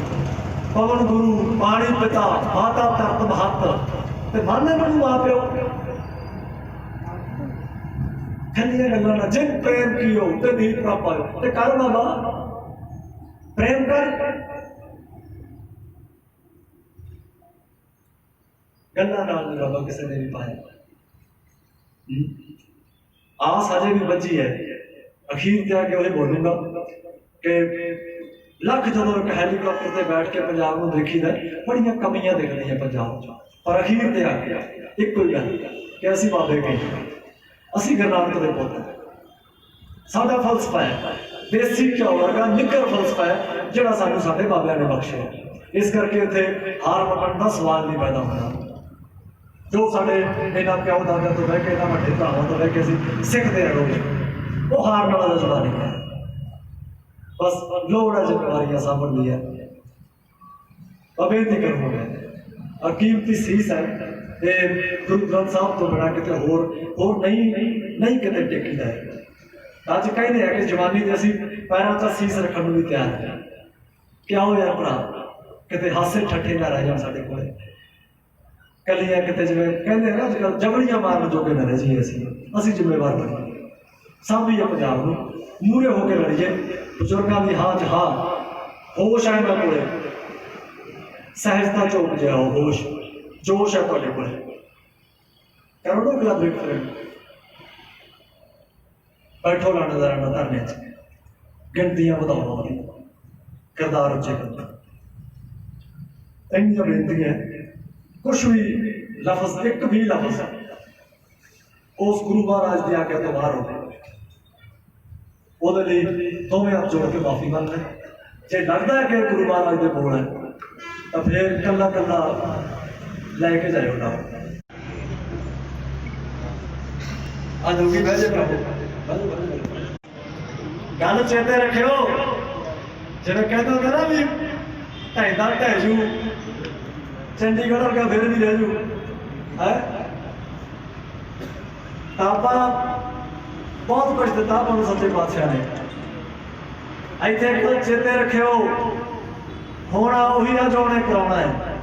पवन गुरु पानी पिता माता धरत महत ते माने मनू मां प्यो खलिया गल्लां ना जिन प्रेम कियो ते दी प्राप्त ते कर बाबा प्रेम कर गल्लां नाल नहीं बाबा किसी ने भी पाया। आस अजे भी बची है, अखीर ते आके वही बोलूंगा कि ਲੱਖ ਜਦੋਂ ਇੱਕ ਹੈਲੀਕਾਪਟਰ ਤੇ ਬੈਠ ਕੇ ਪੰਜਾਬ ਨੂੰ ਦੇਖੀਦਾ ਬੜੀਆਂ ਕਮੀਆਂ ਦਿਖਦੀਆਂ ਪੰਜਾਬ 'ਚ, ਪਰ ਅਖੀਰ ਤੇ ਆ ਕੇ ਇੱਕੋ ਹੀ ਗੱਲ ਕਿ ਅਸੀਂ ਬਾਬੇ ਕੇ ਅਸੀਂ ਗੁਰੂ ਨਾਨਕ ਦੇ ਪੁੱਤ ਹਾਂ। ਸਾਡਾ ਫਲਸਫਾ ਹੈ ਦੇਸੀ ਘਿਓ ਵਰਗਾ ਨਿੱਘਰ ਫਲਸਫਾ ਹੈ ਜਿਹੜਾ ਸਾਨੂੰ ਸਾਡੇ ਬਾਬਿਆਂ ਨੇ ਬਖਸ਼ਿਆ। ਇਸ ਕਰਕੇ ਇੱਥੇ ਹਾਰ ਮੰਨਣ ਦਾ ਸਵਾਲ ਨਹੀਂ ਪੈਦਾ ਹੁੰਦਾ। ਜੋ ਸਾਡੇ ਇਹਨਾਂ ਪਿਓ ਦਾਦਾ ਤੋਂ ਬਹਿ ਕੇ ਇਹਨਾਂ ਵੱਡੇ ਭਰਾਵਾਂ ਤੋਂ ਬਹਿ ਕੇ ਅਸੀਂ ਸਿੱਖਦੇ ਹਾਂ ਰੋਜ਼, ਉਹ ਹਾਰਨ ਵਾਲਾ ਜਜ਼ਬਾ ਨਹੀਂ ਹੈ। ਬਸ ਲੋੜ ਹੈ ਜ਼ਿੰਮੇਵਾਰੀਆਂ ਸਾਂਭਣ ਦੀ ਹੈ। ਬੇਨਤੀ ਕਰੂੰਗਾ ਕੀਮਤੀ ਸੀਸ ਹੈ ਇਹ ਗੁਰੂ ਗ੍ਰੰਥ ਸਾਹਿਬ ਤੋਂ ਬਿਨਾਂ ਕਿਤੇ ਹੋਰ ਨਹੀਂ ਕਿਤੇ ਟਿਕਦਾ ਹੈ। ਅੱਜ ਕਹਿੰਦੇ ਆ ਕਿ ਜਵਾਨੀ ਦੇ ਅਸੀਂ ਪੈਰਾਂ 'ਚ ਸੀਸ ਰੱਖਣ ਨੂੰ ਵੀ ਤਿਆਰ ਹਾਂ। ਕਿਉਂ ਯਾਰ ਭਰਾ, ਕਿਤੇ ਹਾਸੇ ਠੱਠੇ ਨਾ ਰਹਿ ਜਾਣ ਸਾਡੇ ਕੋਲੇ, ਕੱਲੀਆਂ ਕਿਤੇ ਜਿਵੇਂ ਕਹਿੰਦੇ ਨਾ ਅੱਜ ਕੱਲ੍ਹ ਜਬੜੀਆਂ ਮਾਰਨ ਜੋਗੇ ਨਾ ਰਹਿ ਜਾਈਏ। ਅਸੀਂ ਜ਼ਿੰਮੇਵਾਰ ਬਣੀਏ, ਸਾਂਭੀਏ ਪੰਜਾਬ ਨੂੰ, ਮੂਹਰੇ ਹੋ ਕੇ ਲੜੀਏ। ਬਜ਼ੁਰਗਾਂ ਦੀ ਹਾਂ 'ਚ ਹਾਂ, ਹੋਸ਼ ਹੈ ਇਹਨਾਂ ਕੋਲੇ, ਸਹਿਜਤਾ ਚੋਕ ਜਿਹਾ ਹੋਸ਼, ਜੋਸ਼ ਹੈ ਤੁਹਾਡੇ ਕੋਲੇ। ਕਰੋ ਨਾ ਅਗਲਾ ਬ੍ਰੇਕ, ਬੈਠੋ ਲੜਦਾ ਧਰਨੇ 'ਚ, ਗਿਣਤੀਆਂ ਵਧਾਉਣ ਦੀ ਕਿਰਦਾਰ ਉੱਚੇ ਕਰੋ। ਇੰਨੀਆਂ ਬੇਨਤੀਆਂ, ਕੁਛ ਵੀ ਲਫ਼ਜ਼, ਇੱਕ ਵੀ ਲਫ਼ਜ਼ ਉਸ ਗੁਰੂ ਮਹਾਰਾਜ ਦੀ ਆਗਿਆ ਤੋਂ ਬਾਹਰ ਹੋਵੇ, ਉਹਦੇ ਲਈ ਦੋਵੇਂ ਹੱਥ ਜੋੜ ਕੇ ਮਾਫੀ ਮੰਗ ਲੈ। ਜੇ ਲੱਗਦਾ ਹੈ ਕਿ ਗੁਰੂ ਮਹਾਰਾਜ ਦੇ ਬੋਲ ਹੈ ਤਾਂ ਫਿਰ ਕੱਲਾ ਲੈ ਕੇ ਜਾਇਓ ਨਾ। ਅੱਜ ਹੋ ਗਈ ਬਹਿ ਜਾ ਗੱਲ ਚੇਤੇ ਰੱਖਿਓ, ਜਿਵੇਂ ਕਹਿੰਦੇ ਹੁੰਦੇ ਨਾ ਵੀ ਢੈਂਦਾ ਢਹਿ ਜੂ, ਚੰਡੀਗੜ੍ਹ ਵਰਗਾ ਫਿਰ ਵੀ ਰਹਿ ਜੂ ਹੈ। ਤਾਂ ਆਪਾਂ ਬਹੁਤ ਕੁਝ ਦਿੱਤਾ ਆਪਾਂ ਨੂੰ ਸੱਚੇ ਪਾਤਸ਼ਾਹ ਨੇ। ਇੱਥੇ ਇੱਕ ਗੱਲ ਚੇਤੇ ਰੱਖਿਓ, ਹੋਣਾ ਉਹੀ ਆ ਜੋ ਉਹਨੇ ਕਰਾਉਣਾ ਹੈ।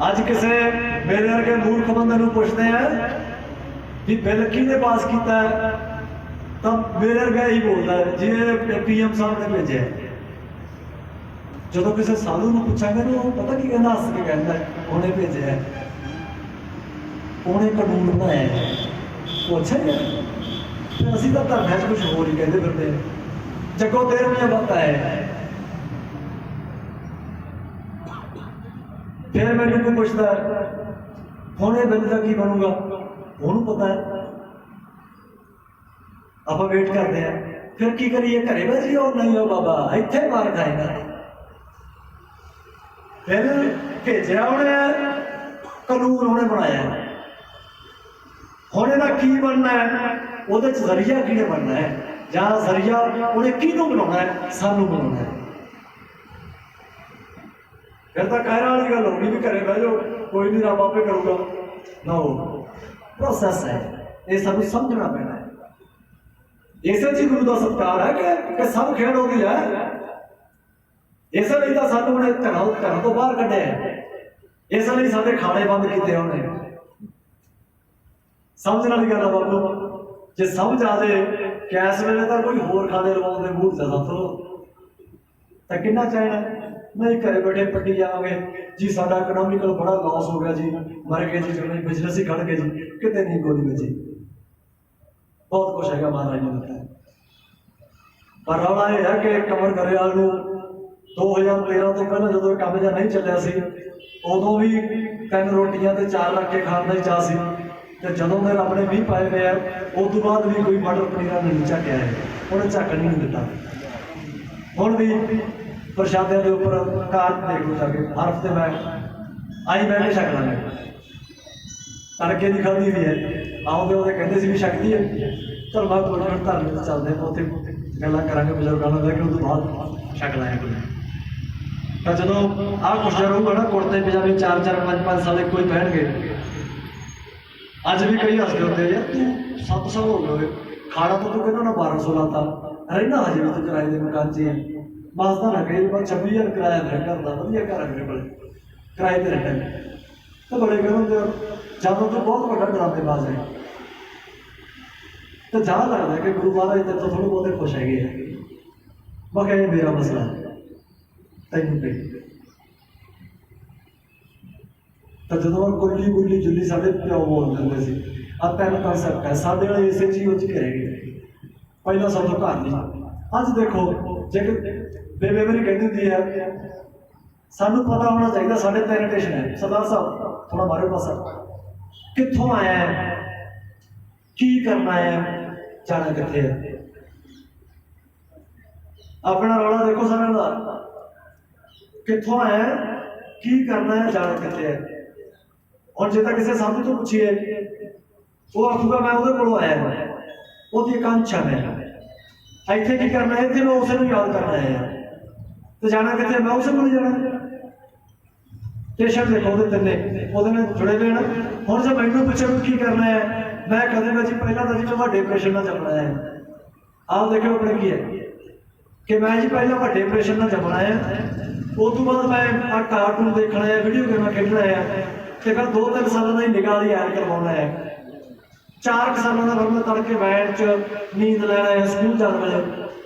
ਅੱਜ ਕਿਸੇ ਮੇਰੇ ਵਰਗੇ ਮੂਰਖ ਬੰਦੇ ਨੂੰ ਪੁੱਛਦੇ ਆ ਵੀ ਬਿੱਲ ਕਿਹਨੇ ਪਾਸ ਕੀਤਾ ਹੈ, ਤਾਂ ਮੇਰੇ ਵਰਗਾ ਹੀ ਬੋਲਦਾ ਹੈ ਜੀ ਇਹ PM ਸਾਹਿਬ ਨੇ ਭੇਜਿਆ। ਜਦੋਂ ਕਿਸੇ ਸਾਧੂ ਨੂੰ ਪੁੱਛਾਂਗੇ ਨਾ ਉਹ ਪਤਾ ਕੀ ਕਹਿੰਦਾ, ਹੱਸ ਕੇ ਕਹਿੰਦਾ ਉਹਨੇ ਭੇਜਿਆ, ਉਹਨੇ ਕਾਨੂੰਨ ਬਣਾਇਆ। ਉਹ ਅੱਛਾ ਹੀ ਹੈ, ਫਿਰ ਅਸੀਂ ਤਾਂ ਧਰਮਾਂ 'ਚ ਕੁਛ ਹੋਰ ਹੀ ਕਹਿੰਦੇ ਫਿਰਦੇ ਹਾਂ। ਜੱਗੋ 13ਵੀਂ ਬਾਤਾਂ ਹੈ। ਫਿਰ ਮੈਨੂੰ ਕੋਈ ਪੁੱਛਦਾ ਹੁਣ ਇਹ ਬਿੱਲ ਦਾ ਕੀ ਬਣੂਗਾ, ਉਹਨੂੰ ਪਤਾ ਹੈ। ਆਪਾਂ ਵੇਟ ਕਰਦੇ ਹਾਂ, ਫਿਰ ਕੀ ਕਰੀਏ, ਘਰੇ ਬਹਿ ਜਾਈਏ? ਉਹ ਨਹੀਂ, ਉਹ ਬਾਬਾ ਇੱਥੇ ਮਾਰ ਖਾਏਗਾ। ਫਿਰ ਭੇਜਿਆ ਉਹਨੇ, ਕਾਨੂੰਨ ਉਹਨੇ ਬਣਾਇਆ। ਹੁਣ ਇਹਦਾ ਕੀ ਬਣਨਾ ਹੈ, ਉਹਦੇ 'ਚ ਜ਼ਰੀਆ ਕਿਹਨੇ ਬਣਨਾ ਹੈ, ਜਾਂ ਜ਼ਰੀਆ ਉਹਨੇ ਕਿਹਨੂੰ ਬਣਾਉਣਾ ਹੈ, ਸਾਨੂੰ ਬਣਾਉਣਾ ਹੈ। ਫਿਰ ਤਾਂ ਕਹਿਣ ਵਾਲੀ ਗੱਲ ਹੋਣੀ ਵੀ ਘਰੇ ਬਹਿ ਜਾਓ, ਕੋਈ ਨਹੀਂ ਰੱਬ ਆਪੇ ਕਰੂਗਾ। ਨੋ, ਪ੍ਰੋਸੈਸ ਹੈ, ਇਹ ਸਾਨੂੰ ਸਮਝਣਾ ਪੈਣਾ ਹੈ। ਇਸੇ 'ਚ ਗੁਰੂ ਦਾ ਸਤਿਕਾਰ ਹੈ ਕਿ ਸਭ ਖੇਡ ਹੋ ਗਈ ਹੈ। ਇਸੇ ਲਈ ਤਾਂ ਸਾਨੂੰ ਉਹਨੇ ਘਰਾਂ ਤੋਂ ਬਾਹਰ ਕੱਢਿਆ, ਇਸ ਲਈ ਸਾਡੇ ਖਾਣੇ ਬੰਦ ਕੀਤੇ ਉਹਨੇ। ਸਮਝਣ ਵਾਲੀ ਗੱਲ ਆ ਬਾਬੂ, ਜੇ ਸਮਝ ਆ ਜਾਏ ਕਿ ਇਸ ਵੇਲੇ ਤਾਂ ਕੋਈ ਹੋਰ ਖਾਣੇ ਲਵਾਉਣ ਦੇ ਮੂਡ ਤੇ ਸਾਥੋਂ, ਤਾਂ ਕਿੰਨਾ ਚਾਹਣਾ ਨਹੀਂ ਘਰੇ ਬੈਠੇ ਪੱਟੀ ਜਾਵਾਂਗੇ ਜੀ, ਸਾਡਾ ਇਕਨੋਮਿਕਲ ਬੜਾ ਲਾਸ ਹੋ ਗਿਆ ਜੀ, ਮਰ ਗਏ ਜੀ, ਜਿਵੇਂ ਬਿਜ਼ਨਸ ਹੀ ਖੜ ਗਏ ਜੀ, ਕਿਤੇ ਨਹੀਂ ਗੋਲੀ ਵੱਜੀ। ਬਹੁਤ ਕੁਛ ਹੈਗਾ ਮਹਾਰਾਜ ਨੂੰ ਦਿੱਤਾ, ਪਰ ਰੌਲਾ ਇਹ ਹੈ ਕਿ ਕਮਰ ਗਰੇਵਾਲ ਨੂੰ 2013 ਤੋਂ ਪਹਿਲਾਂ ਜਦੋਂ ਕੰਮ ਜਿਹਾ ਨਹੀਂ ਚੱਲਿਆ ਸੀ, ਉਦੋਂ ਵੀ 3 ਰੋਟੀਆਂ ਤੇ 4 ਰੱਖ ਕੇ ਖਾਣ ਦਾ ਹੀ ਚਾਅ ਸੀ। ਤੇ ਜਦੋਂ ਦੇ ਰੱਬ ਨੇ ਮੀਂਹ ਪਾਏ ਹੋਏ ਆ, ਉਸ ਤੋਂ ਬਾਅਦ ਵੀ ਕੋਈ ਮਟਰ ਪਨੀਰਾਂ ਨਹੀਂ ਝੱਕਿਆ ਹੈ, ਉਹਨੇ ਝੱਕਣ ਨਹੀਂ ਦਿੱਤਾ। ਹੁਣ ਵੀ ਪ੍ਰਸ਼ਾਦਿਆਂ ਦੇ ਉੱਪਰ ਕਾਰਜ ਦੇਖ ਲਓ ਜਾ ਕੇ, ਹਰ ਹਫ਼ਤੇ ਮੈਂ ਆਈ ਬਹਿ ਕੇ ਛਕ ਲਾਂਗੇ। ਤੜਕੇ ਦੀ ਖਾਧੀ ਵੀ ਹੈ, ਆਉਂਦੇ ਉਹਦੇ ਕਹਿੰਦੇ ਸੀ ਵੀ ਛਕਦੀ ਹੈ। ਚਲ ਬਾਅਦ ਕੋਈ ਧਰਮ ਤੇ ਚੱਲਦੇ ਹਾਂ, ਉੱਥੇ ਗੱਲਾਂ ਕਰਾਂਗੇ ਬਜ਼ੁਰਗਾਂ ਨਾਲ ਬਹਿ ਕੇ, ਉਹ ਤੋਂ ਬਾਅਦ ਛਕ ਲਾਇਆ ਕੋਈ। ਤਾਂ ਜਦੋਂ ਆਹ ਕੁਛ ਰਹੂਗਾ ਨਾ, ਕੁੜਤੇ ਪਜਾਮੇ 4-4 5-5 ਸਾਲ ਕੋਈ ਪਹਿਨਗੇ। ਅੱਜ ਵੀ ਕਈ ਹੱਸਦੇ ਹੁੰਦੇ ਯਾਰ, ਤੂੰ 7 ਸਾਲ ਹੋ ਗਏ ਖਾਣਾ ਤਾਂ ਤੂੰ ਕਹਿੰਦਾ ਨਾ 1200 ਲਾਤਾ, ਰਹਿਣਾ ਹਜੇ ਵੀ ਤੂੰ ਕਿਰਾਏ ਦੇ ਮਕਾਨ 'ਚ ਹੈ। ਬਸਦਾ ਨਾ ਕਹੀ 26,000 ਕਿਰਾਇਆ ਮੇਰਾ ਘਰ ਦਾ, ਵਧੀਆ ਘਰ ਹੈ ਮੇਰੇ ਕੋਲ, ਕਿਰਾਏ ਤੇ ਰਹਿਣਾ। ਤਾਂ ਬੜੇ ਕਹਿੰਦੇ ਜਦੋਂ ਤੂੰ ਬਹੁਤ ਵੱਡਾ ਡਰਾਮੇਬਾਜ਼ ਹੈ, ਤਾਂ ਜਾ ਲੱਗਦਾ ਕਿ ਗੁਰੂ ਮਹਾਰਾਜ ਤੇਰੇ ਤੋਂ ਥੋੜ੍ਹੇ ਬਹੁਤੇ ਖੁਸ਼ ਹੈਗੇ ਆ। ਮੈਂ ਕਿਹਾ ਇਹ ਮੇਰਾ ਮਸਲਾ ਹੈ, ਤੈਨੂੰ ਕਹੀ। ਤਾਂ ਜਦੋਂ ਗੁੱਲੀ ਗੁੱਲੀ ਜੁੱਲੀ ਸਾਡੇ ਪਿਓ ਬੋਲ ਦਿੰਦੇ ਸੀ, ਆਹ 3 ਕਨਸੈਪਟ ਹੈ ਸਾਡੇ ਵਾਲੇ ਇਸੇ ਚੀਜ਼ ਵਿੱਚ ਘਿਰੇ ਗਏ। ਪਹਿਲਾਂ ਸਭ ਤੋਂ ਘਰ ਨਹੀਂ। ਅੱਜ ਦੇਖੋ ਜੇ ਬੇਬੇ ਮੇਰੀ ਕਹਿੰਦੀ ਹੁੰਦੀ ਹੈ ਸਾਨੂੰ ਪਤਾ ਹੋਣਾ ਚਾਹੀਦਾ ਸਾਡੇ ਪ੍ਰੈਜੈਂਟੇਸ਼ਨ ਹੈ ਸਰਦਾਰ ਸਾਹਿਬ ਥੋੜਾ ਮਾਰੇ ਪਾਸਾ ਕਿੱਥੋਂ ਆਇਆ ਹੈ ਕੀ ਕਰਨਾ ਹੈ ਜਾਣਾ ਕਿੱਥੇ ਹੈ ਆਪਣਾ ਰੌਲਾ ਦੇਖੋ ਸਾਰਿਆਂ ਦਾ ਕਿੱਥੋਂ ਆਇਆ ਕੀ ਕਰਨਾ ਹੈ ਜਾਣਾ ਕਿੱਥੇ ਹੈ ਹੁਣ ਜੇ ਤਾਂ ਕਿਸੇ ਸਾਹਮਣੇ ਤੋਂ ਪੁੱਛੀਏ ਉਹ ਆਖੂਗਾ ਮੈਂ ਉਹਦੇ ਕੋਲੋਂ ਆਇਆ ਹਾਂ ਉਹਦੀ ਆਕਾਂਖਿਆ ਹੈ ਇੱਥੇ ਕੀ ਕਰਨਾ ਹੈ ਇੱਥੇ ਮੈਂ ਉਸੇ ਨੂੰ ਯਾਦ ਕਰਨਾ ਹੈ ਤੇ ਜਾਣਾ ਕਿੱਥੇ ਮੈਂ ਉਸੇ ਕੋਲ ਜਾਣਾ ਪੇਸ਼ੈਂਟ ਦੇਖੋ ਉਹਦੇ ਤਿੰਨੇ ਉਹਦੇ ਨਾਲ ਜੁੜੇ ਹੋਏ ਨਾ ਹੁਣ ਜੇ ਮੈਨੂੰ ਪੁੱਛੇ ਕੀ ਕਰਨਾ ਹੈ ਮੈਂ ਕਦੇ ਨਾ ਜੀ ਪਹਿਲਾਂ ਤਾਂ ਜੀ ਮੈਂ ਵੱਡੇ ਆਪਰੇਸ਼ਨ ਨਾਲ ਜੰਮਣਾ ਹੈ ਆਪ ਦੇਖੋ ਆਪਣੇ ਕੀ ਹੈ ਕਿ ਮੈਂ ਜੀ ਪਹਿਲਾਂ ਵੱਡੇ ਆਪਰੇਸ਼ਨ ਨਾਲ ਜੰਮਣਾ ਹੈ ਉਸ ਤੋਂ ਬਾਅਦ ਮੈਂ ਆ ਕਾਰਟੂਨ ਦੇਖਣਾ ਹੈ ਵੀਡੀਓ ਗੇਮਾਂ ਖੇਡਣਾ ਹੈ ਤੇ ਫਿਰ 2-3 ਸਾਲਾਂ ਦਾ ਹੀ ਨਿਗਾਹ ਦੀ ਐਡ ਕਰਵਾਉਣਾ ਹੈ 4 ਸਾਲਾਂ ਦਾ ਫਿਰ ਮੈਂ ਤੜਕੇ ਵੈਨ 'ਚ ਨੀਂਦ ਲੈਣਾ ਹੈ ਸਕੂਲ ਜਾਣ ਵੇਲੇ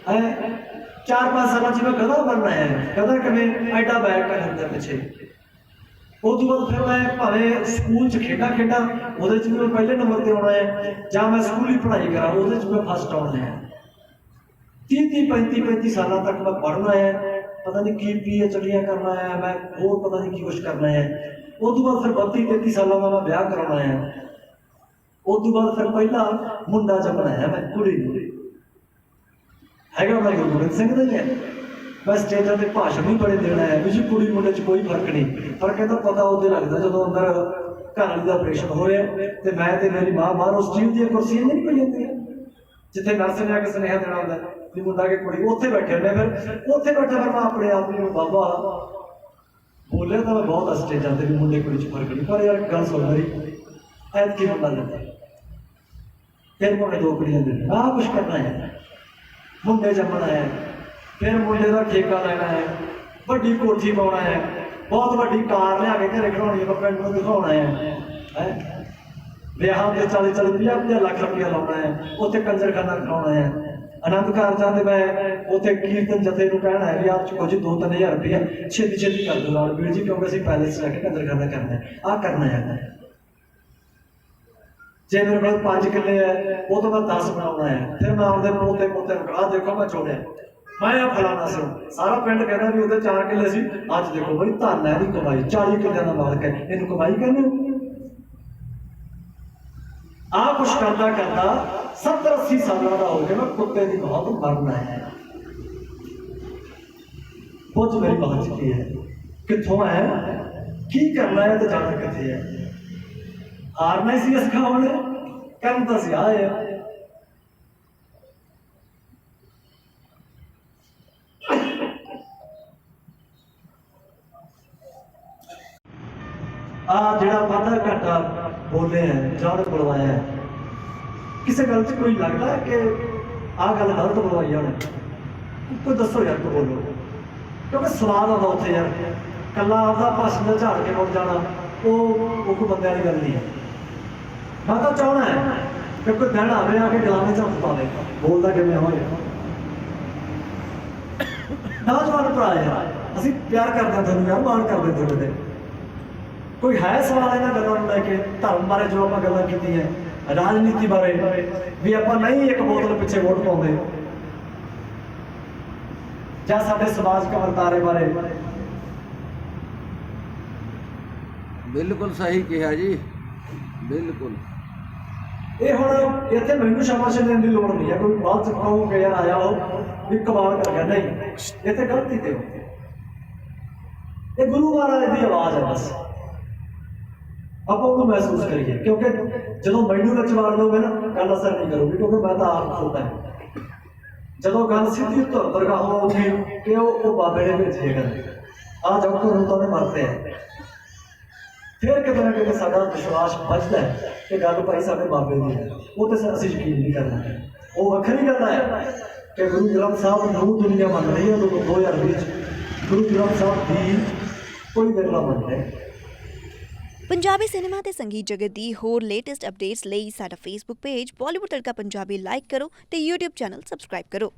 ਹੈ 4-5 ਸਾਲਾਂ 'ਚ ਮੈਂ ਗਧਾ ਬਣਨਾ ਹੈ ਗਧਾ ਕਿਵੇਂ ਐਡਾ ਬੈਗ ਕਰ ਦਿੰਦਾ ਪਿੱਛੇ ਉਸ ਤੋਂ ਬਾਅਦ ਫਿਰ ਮੈਂ ਭਾਵੇਂ ਸਕੂਲ 'ਚ ਖੇਡਾਂ ਉਹਦੇ 'ਚ ਵੀ ਮੈਂ ਪਹਿਲੇ ਨੰਬਰ ਤੇ ਆਉਣਾ ਹੈ ਜਾਂ ਮੈਂ ਸਕੂਲੀ ਪੜ੍ਹਾਈ ਕਰਾਂ ਉਹਦੇ 'ਚ ਮੈਂ ਫਸਟ ਆਉਣਾ ਹੈ 30-35 ਸਾਲਾਂ ਤੱਕ ਮੈਂ ਪੜ੍ਹਨਾ ਹੈ ਪਤਾ ਨਹੀਂ ਕੀ PhDਆਂ ਕਰਨਾ ਹੈ ਮੈਂ ਹੋਰ ਪਤਾ ਨਹੀਂ ਕੀ ਕੁਛ ਕਰਨਾ ਹੈ ਉਸ ਤੋਂ ਬਾਅਦ ਫਿਰ 32-33 ਸਾਲਾਂ ਦਾ ਮੈਂ ਵਿਆਹ ਕਰਾਉਣਾ ਹੈ ਉਸ ਤੋਂ ਬਾਅਦ ਫਿਰ ਪਹਿਲਾ ਮੁੰਡਾ ਜੰਮਣਾ ਹੈ ਮੈਂ ਕੁੜੀ ਨੂੰ ਹੈਗਾ ਮੈਂ ਗੁਰੂ ਗੋਬਿੰਦ ਸਿੰਘ ਦਾ ਹੀ ਹੈ ਮੈਂ ਸਟੇਜਾਂ ਤੇ ਭਾਸ਼ਣ ਵੀ ਬੜੇ ਦੇਣਾ ਹੈ ਵੀ ਜੀ ਕੁੜੀ ਮੁੰਡੇ 'ਚ ਕੋਈ ਫਰਕ ਨਹੀਂ ਪਰ ਕਹਿੰਦਾ ਪਤਾ ਉਹਦੇ ਲੱਗਦਾ ਜਦੋਂ ਅੰਦਰ ਘਰ ਵਾਲੀ ਦਾ ਆਪਰੇਸ਼ਨ ਹੋ ਰਿਹਾ ਤੇ ਮੈਂ ਤੇ ਮੇਰੀ ਮਾਂ ਬਾਹਰ ਉਸ ਸਟੀਲ ਦੀਆਂ ਕੁਰਸੀਆਂ ਨਹੀਂ ਪਈ ਜਾਂਦੀਆਂ ਜਿੱਥੇ ਨਰਸ ਨੇ ਆ ਕੇ ਸੁਨੇਹਾ ਦੇਣਾ ਹੁੰਦਾ ਵੀ ਮੁੰਡਾ ਕਿ ਕੁੜੀ ਉੱਥੇ ਬੈਠੇ ਨੇ ਫਿਰ ਉੱਥੇ ਬੈਠਾ ਫਿਰ ਮੈਂ ਆਪਣੇ ਆਪ ਨੂੰ ਬਾਬਾ ਬੋਲਿਆ ਤਾਂ ਮੈਂ ਬਹੁਤ ਸਟੇਜਾਂ ਤੇ ਵੀ ਮੁੰਡੇ ਕੁੜੀ 'ਚ ਫਰਕ ਨਹੀਂ ਪਰ ਯਾਰ ਗੱਲ ਸੁਣ ਮੇਰੀ ਐਤਕੀ ਮੁੰਡਾ ਲੈਂਦਾ ਫਿਰ ਮੁੰਡੇ 2 ਕੁੜੀਆਂ ਦੇ ਆਹ ਕੁਛ ਕਰਨਾ ਹੈ ਮੁੰਡੇ ਜੰਮਣਾ ਹੈ ਫਿਰ ਮੁੰਡੇ ਦਾ ਠੇਕਾ ਲੈਣਾ ਹੈ ਵੱਡੀ ਕੋਠੀ ਪਾਉਣਾ ਹੈ ਬਹੁਤ ਵੱਡੀ ਕਾਰ ਲਿਆ ਕੇ ਘਰੇ ਖੜਾਉਣੀ ਹੈ ਪਿੰਡ ਨੂੰ ਦਿਖਾਉਣਾ ਹੈ ਵਿਆਹਾਂ ਦੇ 40-50 ਲੱਖ ਰੁਪਇਆ ਲਾਉਣਾ ਹੈ ਉੱਥੇ ਕੰਜਰਖਾਨਾ ਰਖਾਉਣਾ ਹੈ ਆਨੰਦ ਕਾਰਜਾਂ ਦੇ ਮੈਂ ਉੱਥੇ ਕੀਰਤਨ ਜਥੇ ਨੂੰ ਕਹਿਣਾ ਹੈ ਵੀ ਆਪ ਚੁੱਕੋ ਜੀ 2-3 ਹਜ਼ਾਰ ਰੁਪਇਆ ਛੇਤੀ ਕਰ ਦਿਓ ਨਾਲ ਵੀਰ ਜੀ ਕਿਉਂਕਿ ਅਸੀਂ ਪੈਲੇਸ ਲੈ ਕੇ ਕੰਜਰਖਾਨਾ ਕਰਨਾ ਹੈ ਆਹ ਕਰਨਾ ਹੈ ਜੇ ਮੇਰੇ ਕੋਲ 5 ਕਿੱਲੇ ਹੈ ਉਹ ਤੋਂ ਮੈਂ 10 ਬਣਾਉਣਾ ਹੈ ਫਿਰ ਮੈਂ ਆਪਦੇ ਪੋਤੇ ਆਹ ਦੇਖੋ ਮੈਂ ਚੋੜਿਆ ਮੈਂ ਆ ਫਲਾਣਾ ਸੀ ਸਾਰਾ ਪਿੰਡ ਕਹਿੰਦਾ ਵੀ ਉਹਦੇ 4 ਕਿੱਲੇ ਸੀ ਅੱਜ ਦੇਖੋ ਬਈ ਧੰਨ ਹੈ ਇਹਦੀ ਕਮਾਈ 40 ਕਿੱਲਿਆਂ ਦਾ ਮਾਲਕ ਹੈ ਇਹਨੂੰ ਕਮਾਈ ਕਹਿੰਦੇ ਹੋ ਆਹ ਕੁਛ ਕਰਦਾ 70-80 ਸਾਲਾਂ ਦਾ ਹੋ ਗਿਆ ਮੈਂ ਕੁੱਤੇ ਦੀ ਬਹੁਤ ਮਰਨਾ ਹੈ ਕੁਝ ਮੇਰੀ ਬਾਤ ਕੀ ਹੈ ਕਿੱਥੋਂ ਹੈ ਕੀ ਕਰਨਾ ਹੈ ਤੇ ਜਾਣਾ ਕਿੱਥੇ ਹੈ ਹਾਰਨਾ ਹੀ ਸੀ ਇਸ ਕੰਮ ਨੇ ਕੰਮ ਤਾਂ ਸੀ ਆਏ ਆ ਜਿਹੜਾ ਵਾਧਾ ਘਾਟਾ ਬੋਲੇ ਹੈ ਜਦ ਬੁਲਵਾਇਆ ਹੈ ਕਿਸੇ ਗੱਲ 'ਚ ਕੋਈ ਲੱਗਦਾ ਹੈ ਕਿ ਆਹ ਗੱਲ ਗਲਤ ਬੁਲਵਾਈ ਉਹਨੇ ਕੋਈ ਦੱਸੋ ਯਾਰ ਕੋ ਬੋਲੋ ਕਿਉਂਕਿ ਸਵਾਦ ਆਉਂਦਾ ਉੱਥੇ ਯਾਰ ਕੱਲਾ ਆਪਦਾ ਭਾਸ਼ਣ ਦਾ ਝਾੜ ਕੇ ਮੁੜ ਜਾਣਾ ਉਹ ਕੋਈ ਬੰਦੇ ਵਾਲੀ ਗੱਲ ਨਹੀਂ ਹੈ ਮੈਂ ਤਾਂ ਚਾਹਣਾ ਹੈ ਕਿ ਕੋਈ ਦਿਨ ਆਵੇ ਆ ਕੇ ਗਲਾਵੇਂ 'ਚ ਹੱਥ ਪਾਵੇ ਬੋਲਦਾ ਕਿਵੇਂ ਹੋਏ ਨੌਜਵਾਨ ਭਰਾ ਯਾਰ ਅਸੀਂ ਪਿਆਰ ਕਰਦੇ ਹਾਂ ਤੁਹਾਨੂੰ ਯਾਰ ਮਾਣ ਕਰਦੇ ਤੁਹਾਡੇ ਤੇ ਕੋਈ ਹੈ ਸਵਾਲ ਇਹਨਾਂ ਗੱਲਾਂ ਨੂੰ ਲੈ ਕੇ ਧਰਮ ਬਾਰੇ ਜੋ ਆਪਾਂ ਗੱਲਾਂ ਕੀਤੀਆਂ ਰਾਜਨੀਤੀ ਬਾਰੇ ਵੀ ਆਪਾਂ ਨਹੀਂ ਇੱਕ ਬੋਤਲ ਪਿੱਛੇ ਵੋਟ ਪਾਉਂਦੇ ਜਾਂ ਸਾਡੇ ਸਮਾਜਿਕ ਵਰਤਾਰੇ ਬਾਰੇ ਬਿਲਕੁਲ ਸਹੀ ਕਿਹਾ ਜੀ ਬਿਲਕੁਲ ਇਹ ਹੁਣ ਇੱਥੇ ਮੈਨੂੰ ਸ਼ਾਬਾਸ਼ ਦੇਣ ਦੀ ਲੋੜ ਨਹੀਂ ਹੈ ਕੋਈ ਬਾਤ ਚ ਕਹੋਗੇ ਯਾਰ ਆਇਆ ਹੋ ਵੀ ਕਮਾਲ ਕਰ ਗਿਆ ਨਹੀਂ ਇੱਥੇ ਗਲਤੀ ਤੇ ਇਹ ਗੁਰੂ ਮਹਾਰਾਜ ਦੀ ਆਵਾਜ਼ ਹੈ ਬਸ ਆਪਾਂ ਉਹਨੂੰ ਮਹਿਸੂਸ ਕਰੀਏ ਕਿਉਂਕਿ ਜਦੋਂ ਮੈਨੂੰ ਵਿੱਚ ਵਾਰ ਦੋਗੇ ਨਾ ਗੱਲ ਅਸਰ ਨਹੀਂ ਕਰੂਗੀ ਕਿਉਂਕਿ ਮੈਂ ਤਾਂ ਆਪ ਖੁਦ ਹੈ ਜਦੋਂ ਗੱਲ ਸਿੱਧੀ ਉੱਤਰ ਦਰਗਾਹੋਂ ਉੱਠੀ ਕਿ ਉਹ ਬਾਬੇ ਨੇ ਭੇਜੇ ਗੱਲ ਆ ਜਦ ਤੋਂ ਰੂਤਾਂ ਦੇ ਮਰਦੇ ਹੈ ਫਿਰ ਕਿਤੇ ਨਾ ਕਿਤੇ ਸਾਡਾ ਵਿਸ਼ਵਾਸ ਵੱਜਦਾ ਹੈ ਕਿ ਗੱਲ ਭਾਈ ਸਾਡੇ ਬਾਬੇ ਦੀ ਹੈ ਉਹ ਤੇ ਅਸੀਂ ਯਕੀਨ ਨਹੀਂ ਕਰਨਾ ਉਹ ਵੱਖਰੀ ਗੱਲ ਹੈ ਕਿ ਗੁਰੂ ਗ੍ਰੰਥ ਸਾਹਿਬ ਨੂੰ ਦੁਨੀਆ ਮੰਨ ਰਹੀ ਹੈ 2020 ਗੁਰੂ ਗ੍ਰੰਥ ਸਾਹਿਬ ਦੀ ਕੋਈ ਗੱਲ ਮੰਨ ਹੈ ਪੰਜਾਬੀ ਸਿਨੇਮਾ ਤੇ ਸੰਗੀਤ ਜਗਤ ਦੀ ਹੋਰ ਲੇਟੈਸਟ ਅਪਡੇਟਸ ਲਈ ਸਾਡਾ ਫੇਸਬੁੱਕ ਪੇਜ ਬਾਲੀਵੁੱਡ ਤੜਕਾ ਪੰਜਾਬੀ ਲਾਈਕ ਕਰੋ ਤੇ YouTube ਚੈਨਲ ਸਬਸਕ੍ਰਾਈਬ ਕਰੋ।